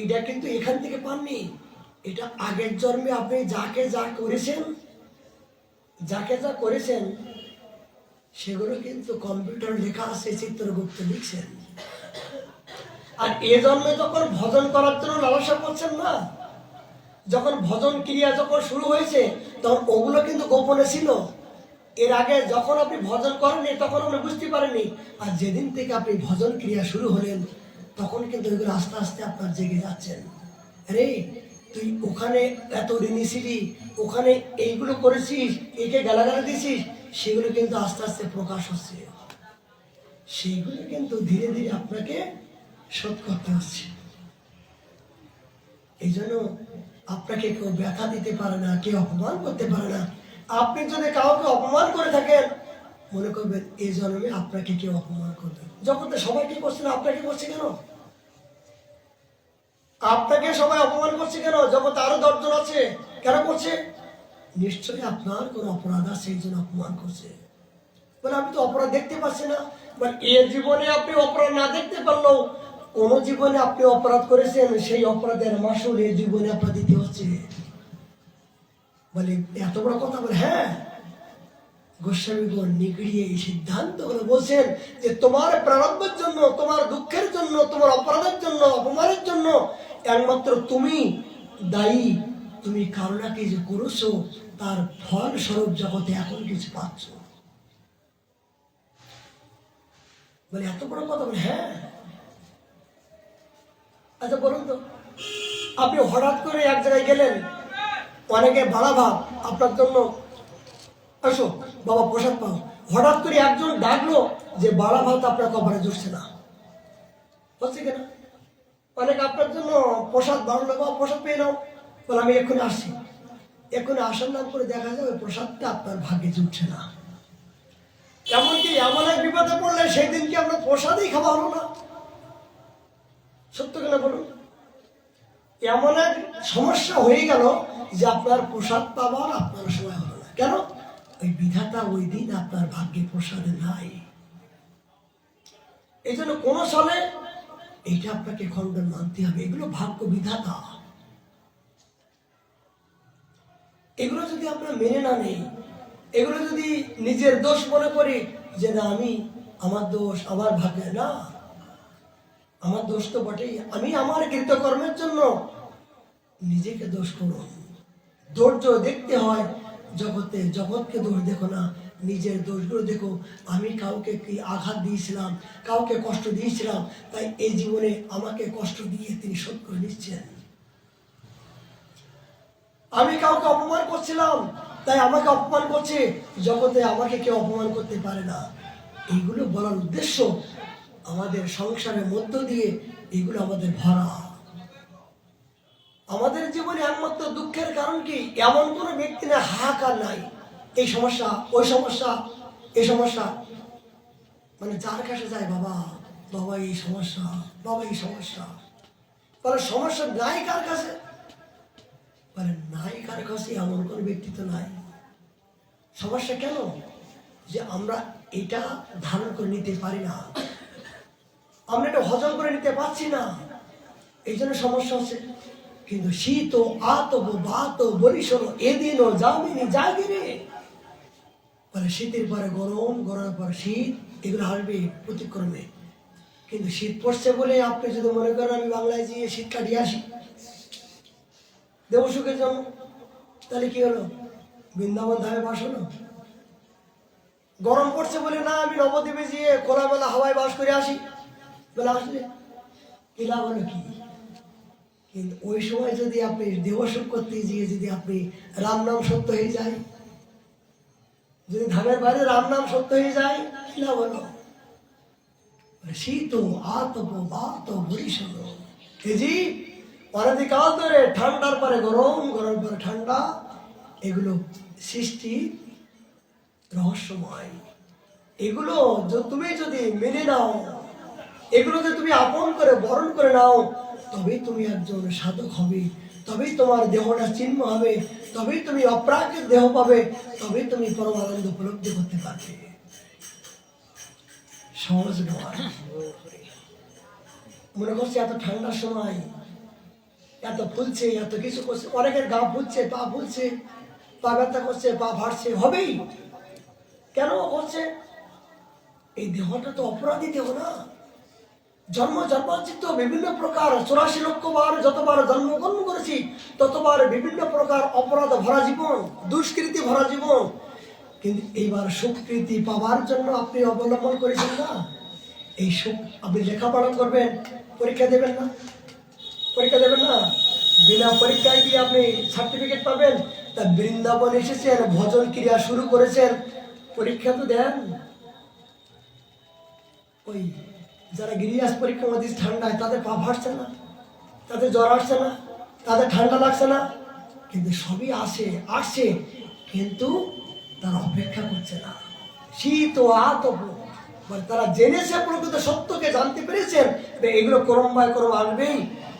এটা কিন্তু এখান থেকে পাননি। এটা আগের জন্মে আপনি যাকে যা করেছেন সেগুলো কিন্তু কম্পিউটার লেখা আছে, চিত্রগুপ্ত লিখছেন। আর এ জন্মে যখন ভজন করার জন্য লালসা করছেন না, যখন ভজন ক্রিয়া যখন শুরু হয়েছে তখন ওগুলো কিন্তু গোপনে ছিল। এর আগে যখন আপনি ভজন করেননি তখন আপনি বুঝতে পারেননি, আর যেদিন থেকে আপনি ভজন ক্রিয়া শুরু হলেন তখন কিন্তু ওইগুলো আস্তে আস্তে আপনার জেগে যাচ্ছেন। আরে তুই ওখানে এত ঋণী ছিলি, ওখানে এইগুলো করেছিস, একে গালাগালা দিয়েছিস, সেগুলো কিন্তু আস্তে আস্তে প্রকাশ হচ্ছে। সেইগুলো কিন্তু ধীরে ধীরে আপনাকে শোধ করতে হচ্ছে। এই জন্য আপনাকে কেউ ব্যথা দিতে পারে না, কেউ অপমান করতে পারে না। আপনি যদি কাউকে অপমান করে থাকেন, মনে করবেন এই জন্মে আপনাকে কেউ অপমান করবে। জগতে সবাই কি করছে না, আপনাকে করছে কেন? আপনাকে সবাই অপমান করছে কেন? জগতে আরো 10 জন আছে, কেন করছে? নিশ্চয়ই আপনার কোনো অপরাধ আছে, এই জন্য অপমান করছে। বলে আমি তো অপরাধ দেখতে পাচ্ছি না। বলে এ জীবনে আপনি অপরাধ না দেখতে পারলেও কোন জীবনে আপনি অপরাধ করেছেন, সেই অপরাধের মাসুল এই জীবনে আপনার দিতে হচ্ছে। বলে এত বড় কথা? বলে হ্যাঁ, গোস্বামীগণ নিগড়িয়ে এই সিদ্ধান্ত করে বলছেন যে তোমার প্রারব্ধের জন্য, তোমার দুঃখের জন্য, তোমার অপরাধের জন্য, অপমানের জন্য একমাত্র তুমি দায়ী। তুমি কারণাকে যে করেছো তার ফল স্বরূপ জগতে এখন কিছু পাচ্ছ। বলে এত বড় কথা? বলে হ্যাঁ। আচ্ছা বলুন তো, আপনি হঠাৎ করে এক জায়গায় গেলেন, অনেকে বাড়া ভাব আপনার জন্য, আসো বাবা প্রসাদ পাও, হঠাৎ করে একজন ডাকলো যে বাড়া ভাত আপনার কপালে জুটছে না, হচ্ছে কিনা? অনেকে আপনার জন্য প্রসাদ বাড়লো, বাবা প্রসাদ পেয়ে নাও, বলে আমি এক্ষুনি আসছি। এক্ষুনি আসার নাম করে দেখা যাবে প্রসাদটা আপনার ভাগ্যে জুটছে না। এমনকি এমন এক বিপদে পড়লে সেই দিন কি আপনার প্রসাদই খাওয়া হলো না? সত্য কিনা বলুন? এমন এক সমস্যা হয়ে গেল যে আপনার প্রসাদ পাবার আপনার সময় হলো না। কেন? ওই বিধাতা ওই দিন আপনার ভাগ্যে প্রসাদে নাই। এই জন্য কোন সালে এইটা আপনাকে খণ্ডন মানতে হবে। এগুলো ভাগ্য বিধাতা। এগুলো যদি আপনার মেনে না নেই, এগুলো যদি নিজের দোষ মনে করি যে না আমার দোষ, আমার ভাগ্যে না, আমার দোষ তো বটেই, আমি আমার কৃতকর্মের জন্য নিজেকে দোষ করো। ধৈর্য দেখতে হয় জগতে, জগৎকে দোষ দেখো না, নিজের দোষগুলো দেখো। আমি কাউকে কি আঘাত দিয়েছিলাম, কাউকে কষ্ট দিয়েছিলাম, তাই এই জীবনে আমাকে কষ্ট দিয়ে তিনি শোধ করে নিচ্ছেন। আমি কাউকে অপমান করছিলাম, তাই আমাকে অপমান করছে, জগতে আমাকে কেউ অপমান করতে পারে না। এইগুলো বলার উদ্দেশ্য আমাদের সংসারের মধ্য দিয়ে এগুলো আমাদের ভরা। আমাদের জীবনে একমাত্র দুঃখের কারণ কি? এমন কোনো ব্যক্তি না হাহাকার নাই, এই সমস্যা, ওই সমস্যা, এই সমস্যা, মানে যার কাছে যায় বাবা বাবা এই সমস্যা, বাবা এই সমস্যা, বলে সমস্যা নাই কার কাছে? বলে নাই কার কাছে এমন কোনো ব্যক্তি তো নাই। সমস্যা কেন? যে আমরা এটা ধারণ করে নিতে পারি না, আমরা এটা হজম করে নিতে পারছি না, এই জন্য সমস্যা হচ্ছে। কিন্তু শীত আতব বাত বরিশন এদিন ও জামিনী জাগিরে মানে শীতের পরে গরম, গরমের পর শীত, এগুলো আসবে প্রতিক্রমে। কিন্তু শীত পড়ছে বলে আপনি যদি মনে করেন আমি বাংলায় গিয়ে শীত কাটিয়ে আসি দেবসুখের জন্য, তাহলে কি হলো? বৃন্দাবন ধামে বাস হলো। গরম পড়ছে বলে না আমি নবদ্বীপে গিয়ে খোলামেলা হাওয়ায় বাস করে আসি, বলে আসলে কি লাভ হলো কি? কিন্তু ওই সময় যদি আপনি দেবসুখ করতে গিয়ে যদি আপনি রাম নাম সত্য হয়ে যায়, যদি ধামের বাইরে রাম নাম সত্য হয়ে যায়, কি লাভ হলো? শীত আতপ বাত বরিশন, এই যে অনাদিকাল ধরে ঠান্ডার পরে গরম, গরম পরে ঠান্ডা, এগুলো সৃষ্টি রহস্যময়। এগুলো তুমি যদি মেনে নাও, এগুলোকে তুমি আপন করে বরণ করে নাও, তবেই তুমি একজন সাধক হবে, তবেই তোমার দেহটা চিহ্ন হবে, তবেই তুমি অপ্রাকৃত দেহ পাবে, তবেই তুমি পরমানন্দ উপলব্ধি করতে পারবে। সহজ নয়। মনে করছে এত ঠান্ডার সময় এত ফুলছে, এত কিছু করছে, অনেকের গা ফুলছে, পা ফুলছে, পা ব্যথা করছে, পা ফাটছে, হবেই। কেন হচ্ছে? এই দেহটা তো অপরাধী দেহ না। জন্ম জন্মাঞ্চিত বিভিন্ন প্রকার 84 লক্ষ বার যতবার জন্মগ্রহণ করেছি ততবার বিভিন্ন প্রকার অপরাধ ভরা জীবন, দুষ্কৃতি ভরা জীবন। কিন্তু এইবার সুকৃতি পাওয়ার জন্য আপনি অবলম্বন করেছেন না। এই সুখ আপনি লেখাপড়া করবেন, পরীক্ষা দেবেন না, পরীক্ষা দেবেন না, বিনা পরীক্ষায় কি আপনি সার্টিফিকেট পাবেন? তা বৃন্দাবন এসেছেন, ভজন ক্রিয়া শুরু করেছেন, পরীক্ষা তো দেন। ওই যারা গিরিয়াস পরীক্ষার মধ্যে ঠান্ডায় তাদের পা ফাটছে না, তাদের জ্বর আসছে না, তাদের ঠান্ডা লাগছে না, কিন্তু সবই আসছে, কিন্তু তারা অপেক্ষা করছে না। শীত ও আতপ, তারা জেনেছে প্রকৃত সত্যকে, জানতে পেরেছেন এগুলো ক্রম বাই ক্রম আসবেই,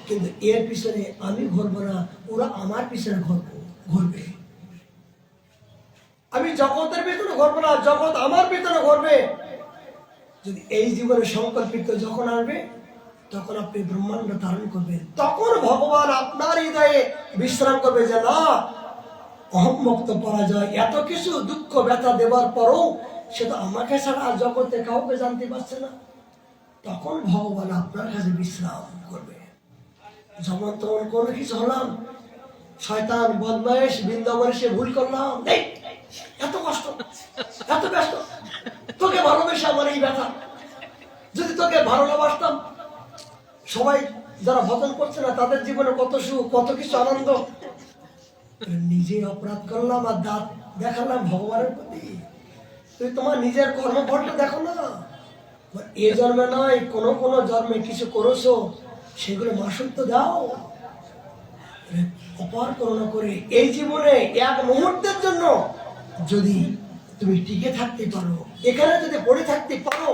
কিন্তু এর পিছনে আমি ঘুরবো না, ওরা আমার পিছনে ঘুরবে। আমি জগতের পিছনে ঘুরবো না, জগৎ আমার পিছনে ঘুরবে। যদি এই জীবনে সংকল্পিত যখন আসবে, তখন আপনি ব্রহ্মাণ্ড ধারণ করবেন, তখন ভগবান আপনার হৃদয়ে বিশ্রাম করবে যে না, অহম্মুক্ত পরাজয়, এত কিছু দুঃখ ব্যথা দেওয়ার পরও সে তো আমাকে ছাড়া আর জগতে কাউকে জানতে পারছে না। তখন ভগবান আপনার কাছে বিশ্রাম করবে। যেমন তখন কোনো কিছু হলাম, শয়তান বদমাইশ বৃন্দাবনে সে ভুল করলাম, এত কষ্ট, এত ব্যস্ত, তোকে ভালোবেসে আমার এই ব্যথা, যদি তোকে ভালো না বাসতাম, সবাই যারা ভজন করছে না তাদের জীবনে কত সুখ, কত কিছু আনন্দ, নিজে অপরাধ করলাম আর দাঁত দেখালাম ভগবানের প্রতি। তুমি তোমার নিজের কর্মফলটা দেখো না। এ জন্মে নয়, কোন কোন জন্মে কিছু করেছো, সেগুলো মাসুল তো দাও। অপার করুণা করে এই জীবনে এক মুহূর্তের জন্য যদি তুমি টিকে থাকতে পারো, এখানে যদি পড়ে থাকতে পারো,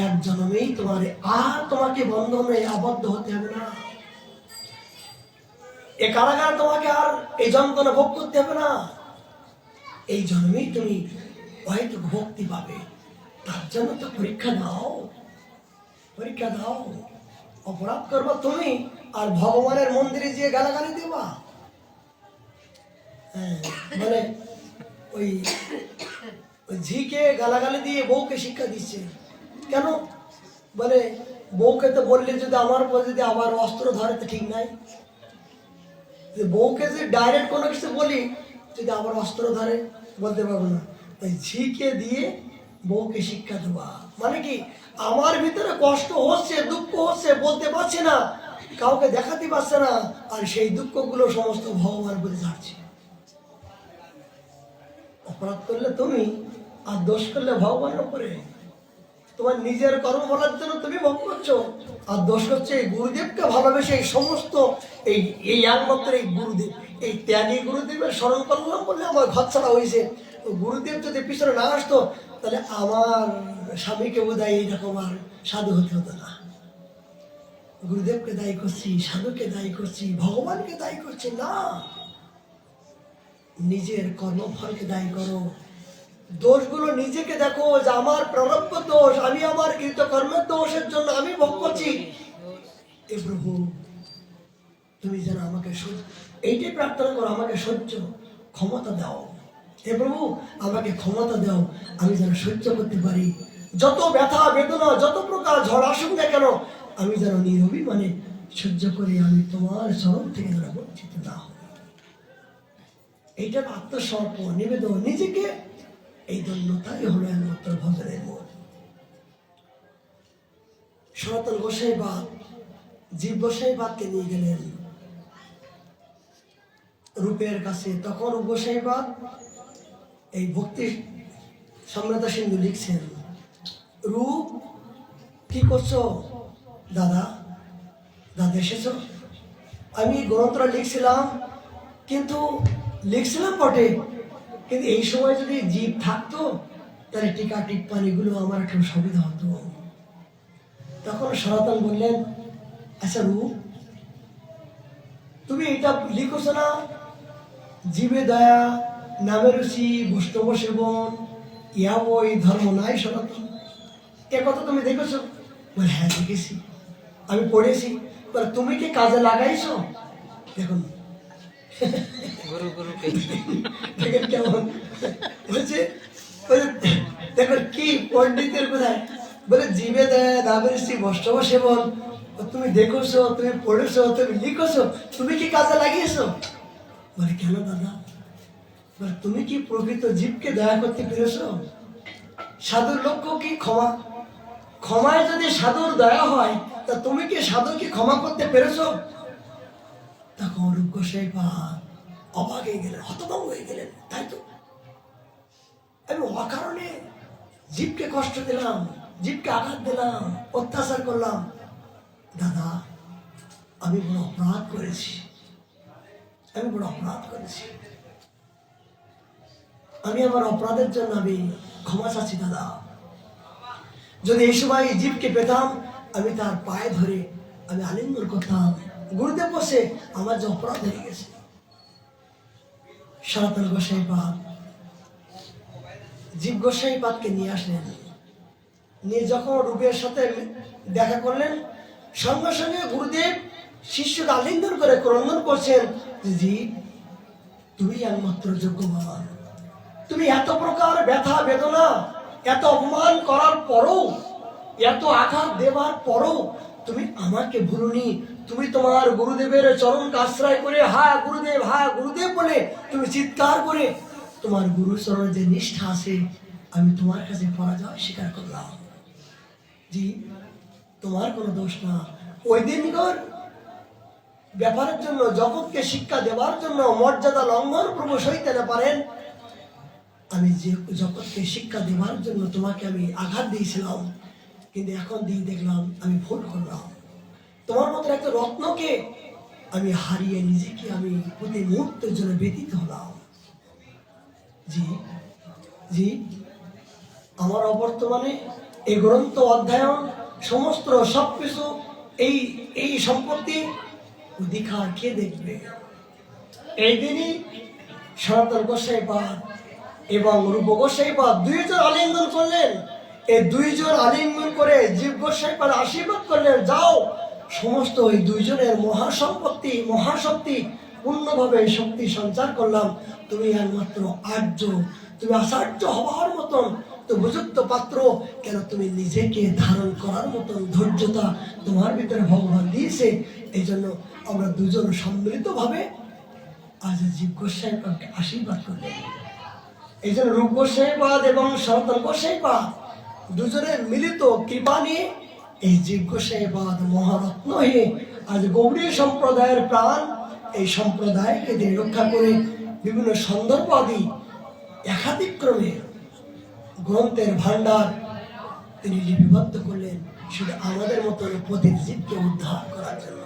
এক জন্মেই তোমার আর তোমাকে বন্ধনে আবদ্ধ হতে হবে না। এ কারাগারে তোমাকে আর এই যন্ত্রণা ভোগ করতে হবে না। এই জন্মেই তুমি হয়তো ভক্তি পাবে। তার জন্য তো পরীক্ষা দাও, পরীক্ষা দাও। অপরাধ করবা তুমি আর ভগবানের মন্দিরে গিয়ে গালাগালি দেবা। মানে ওই ঝিকে গালাগালি দিয়ে বউকে শিক্ষা দিচ্ছে কেন? বলে বউকে তো বললে যদি আমার উপর যদি আবার অস্ত্র ধরে তো ঠিক নাই। বউকে যদি ডাইরেক্ট কোনো কিছু বলি, যদি আবার অস্ত্র ধরে বলতে পারবো না। তাই ঝিকে দিয়ে বউকে শিক্ষা দেওয়া মানে কি, আমার ভিতরে কষ্ট হচ্ছে, দুঃখ হচ্ছে, বলতে পারছে না, কাউকে দেখাতে পারছে না, আর সেই দুঃখগুলো সমস্ত ভগবান বলে যাচ্ছে। অপরাধ করলে তুমি আর দোষ করলে ভগবানের উপরে। তোমার নিজের কর্ম বলার জন্য তুমি ভোগ করছো, আর দোষ হচ্ছে এই গুরুদেবকে ভালোবেসে এই সমস্ত এই একমাত্র এই গুরুদেব, এই ত্যাগী গুরুদেবের স্মরণ করলাম বলে আমার ঘর ছাড়া হয়েছে। গুরুদেব যদি পিছনে না আসতো, তাহলে আমার স্বামীকে বোধ হয় এইরকম আর সাধু হতে হতো না। গুরুদেবকে দায়ী করছি, সাধুকে দায়ী করছি, ভগবানকে দায়ী করছি না, নিজের কর্মফলকে দায়ী করো। দোষগুলো নিজেকে দেখো যে আমার প্রারব্ধ দোষ, আমি আমার কৃতকর্মের দোষের জন্য আমি ভোগ করছি। এ প্রভু তুমি যেন আমাকে এইটাই প্রার্থনা করো, আমাকে সহ্য ক্ষমতা দাও। হে প্রভু, আমাকে ক্ষমতা দাও, আমি যেন সহ্য করতে পারি যত ব্যথা বেদনা, যত প্রকার ঝড় আসুক না কেন, আমি যেন নিরভিমানে সহ্য করে আমি তোমার চরণ থেকে যেন বঞ্চিত না হই। এইটার আত্মসমর্পণ, নিবেদন নিজেকে, এই ধন্যতাই হলো একমাত্র ভজনের মূল। সনাতন গোসাইবাদ জীব গোসাইবাদকে নিয়ে গেলেন রূপের কাছে। তখন গোসাইবাদ এই ভক্তি সম্রাতা সিন্ধু লিখছেন, রূপ কি করছো দাদা? দাদা এসেছো? আমি গ্রন্থটা লিখছিলাম, কিন্তু লিখছিলাম বটে, কিন্তু এই সময় যদি জীব থাকতো তাহলে টিকা টিপ্পানিগুলো আমার একটু সুবিধা হতো। তখন সনাতন বললেন, আচ্ছা রূপ, তুমি এটা লিখছো না, জীবে দয়া, নামে রুচি, বৈষ্ণব সেবন, ইয়া ওই ধর্ম নাই সনাতন, এ কথা তুমি দেখেছো? বলে হ্যাঁ দেখেছি, আমি পড়েছি। বলে তুমি কি কাজে লাগাইছো? দেখুন দেখেন কেমন বলছে, দেখুন কি পণ্ডিতের কোথায়। বলে জীবে দেয়, নামে রুচি, বৈষ্ণব সেবন, তুমি দেখেছো, তুমি পড়েছো, তুমি লিখেছো, তুমি কি কাজে লাগিয়েছো? বলে কেন দাদা? বলে তুমি কি প্রকৃত জীবকে দয়া করতে পেরেছো? সাধুর লক্ষ্য কি ক্ষমা? ক্ষমায় যদি সাধুর দয়া হয়, তা তুমি কি সাধুকে ক্ষমা করতে পেরেছো? তখন রূপ গোসাইবাদ অবাক হয়ে গেলেন, হতভম্ব হয়ে গেলেন। তাই তো, আমি অকারণে জীবকে কষ্ট দিলাম, জীবকে আঘাত দিলাম, অত্যাচার করলাম। দাদা, আমি বড় অপরাধ করেছি, আমি বড় অপরাধ করেছি। আমি আমার অপরাধের জন্য আমি ক্ষমা চাচ্ছি দাদা। যদি এই সময় জীবকে পেতাম, আমি তার পায়ে ধরে আমি আলিঙ্গন করতাম, গুরুদেব বসে আমার যে অপরাধ হয়ে গেছে। সনাতন গোসাইবাদ জীব গোসাইবাদকে নিয়ে আসলেন, নিয়ে যখন রূপের সাথে দেখা করলেন, সঙ্গে সঙ্গে গুরুদেব শিষ্যকে আলিঙ্গন করে ক্রন্দন করছেন, জীব তুমি একমাত্র যোগ্যবান। তুমি এত প্রকার ব্যথা বেদনা, এত অপমান করার পরও, এত আঘাত দেওয়ার পরও তুমি আমাকে ভুলনি। তুমি তোমার গুরুদেবের চরণকে আশ্রয় করে হ্যাঁ গুরুদেব, হ্যাঁ গুরুদেব বলে তুমি চিৎকার করে তোমার গুরু চরণের যে নিষ্ঠা আছে, আমি তোমার কাছে পরাজয় স্বীকার করলাম। জি, তোমার কোনো দোষ না। ওই দিনকার ব্যাপারের জন্য, জগৎকে শিক্ষা দেওয়ার জন্য, মর্যাদা লঙ্ঘন প্রভু সইতে না পারেন। আমি যে জগৎকে শিক্ষা দেওয়ার জন্য তোমাকে আমি আঘাত দিয়েছিলাম, কিন্তু এখন দিয়ে দেখলাম আমি ভুল করলাম। তোমার মতো একটা রত্নকে আমি হারিয়ে নিজেকে আমি প্রতি মুহূর্তের জন্য ব্যতীত হলাম। জি জি, আমার অবর্তমানে এই গ্রন্থ অধ্যয়ন সমস্ত সবকিছু, এই এই সম্পত্তি অধিকার কে দেখবে? এই দিনই সনাতন গোসাইবাদ এবং রূপ গোসাইবাদ দুইজন আলিঙ্গন করলেন। এই দুইজন আলিঙ্গন করে জীব গোসাইবাদ আশীর্বাদ করলেন, যাও সমস্ত ওই দুইজনের মহাসম্পত্তি মহাশক্তি পূর্ণভাবে শক্তি সঞ্চার করলাম। তুমি একমাত্র আর্য, তুমি আচার্য হওয়ার মতন তো উপযুক্ত পাত্র। কেন তুমি নিজেকে ধারণ করার মতন ধৈর্যতা তোমার ভিতরে ভগবান দিয়েছে। এই জন্য আমরা দুজন সম্মিলিতভাবে আজ জীব গোসাইবাদকে আশীর্বাদ করলেন। এই জন্য রূপ গোসাইবাদ এবং সনাতন গোসাইবাদ দুজনের মিলিত কৃপা নিয়ে এই জীব গোসাইবাদ মহারত্ন হয়ে আজ গৌড়ী সম্প্রদায়ের প্রাণ, এই সম্প্রদায়কে তিনি রক্ষা করে বিভিন্ন সন্দর্ভাদি একাধিক্রমে গ্রন্থের ভান্ডার তিনি লিপিবদ্ধ করলেন, শুধু আমাদের মতো প্রতিটি জীবকে উদ্ধার করার জন্য।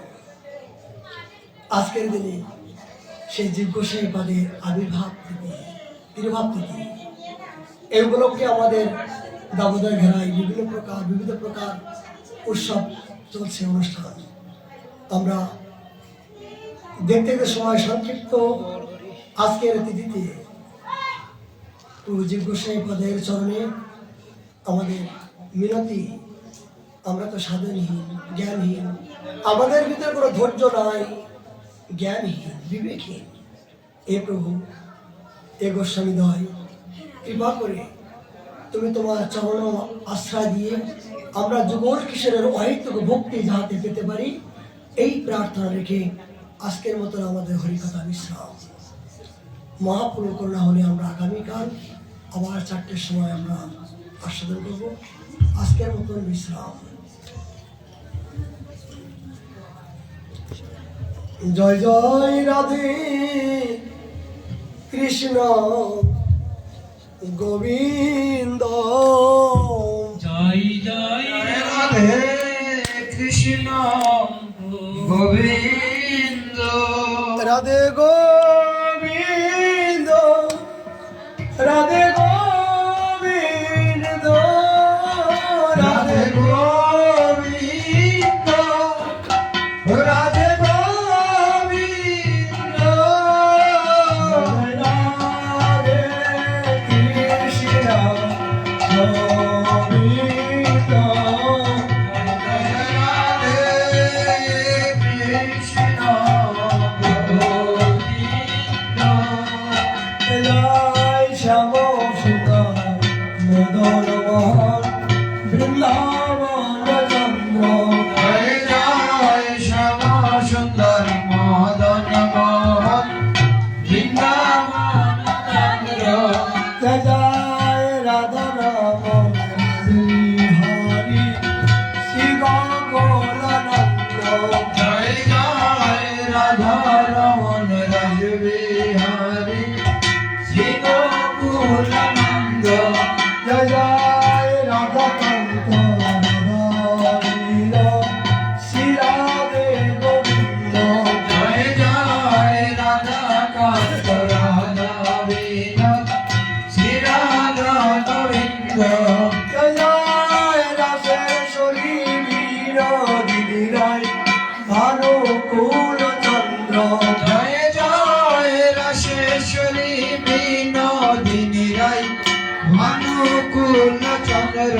আজকের দিনে সেই জীব গোসাইবাদের আবির্ভাব তিথি, এই উপলক্ষে আমাদের দামোদর ঘেরায় বিবিধ প্রকার উৎসব চলছে, অনুষ্ঠান। আমরা দেখতে দেখতে সময় সংক্ষিপ্ত, আজকের তিথিতে জীব গোসাইবাদের চরণে আমাদের মিনতি। আমরা তো সাধনহীন, জ্ঞানহীন, আমাদের ভিতরে কোনো ধৈর্য নাই, জ্ঞানহীন বিবেকহীন। এ প্রভু, এ গোস্বামীদ্বয়, কৃপা করে তুমি তোমার চরণ আশ্রয় দিয়ে আমরা যুগল কিশোরের অহেতুক ভক্তি যাহাতে পেতে পারি, এই প্রার্থনা রেখে আজকের মতন আমাদের হরিকথা বিশ্রাম। মহাপ্রভু করুণা হলে আমরা আগামীকাল আবার 4টের সময় আমরা আস্বাদন করব। আজকের মতন বিশ্রাম। জয় জয় রাধে কৃষ্ণ গোবিন্দ। জয় জয় রাধে কৃষ্ণ গোবিন্দ রাধে গোবিন্দ, রাধে গোবিন্দ, রাধে রাধে গোবিন্দ রাধে গোবিন্দ রাধে কৃষ্ণ গোবিন্দ। রাধে কৃষ্ণ গোবিন্দ জয় শ্যাম সুন্দর মদন মোহন বৃন্দাবন চন্দ্র। জয় জয় শ্যামা সুন্দর মদন মোহন বৃন্দাবন চন্দ্র জয় জয় রাধা রমন শ্রীহরি শ্রী গোকুলানন্দ। জয় জয় রাধা রমন রাজবিহারী শ্রী গোকুলানন্দ জয় জয় রাধা কান্ত রাধানীল শ্রী রাধে গোবিন্দ। জয় জয় রাধা কান্ত রাধা বিনোদ শ্রী রাধা গোবিন্দ জয় জয় রাসেশ্বরী বিনোদিনী রায় ভানুকুল চন্দ্র। জয় জয় রাশেশ্বরী বিনোদিনী রায় ভানুকুল চন্দ্র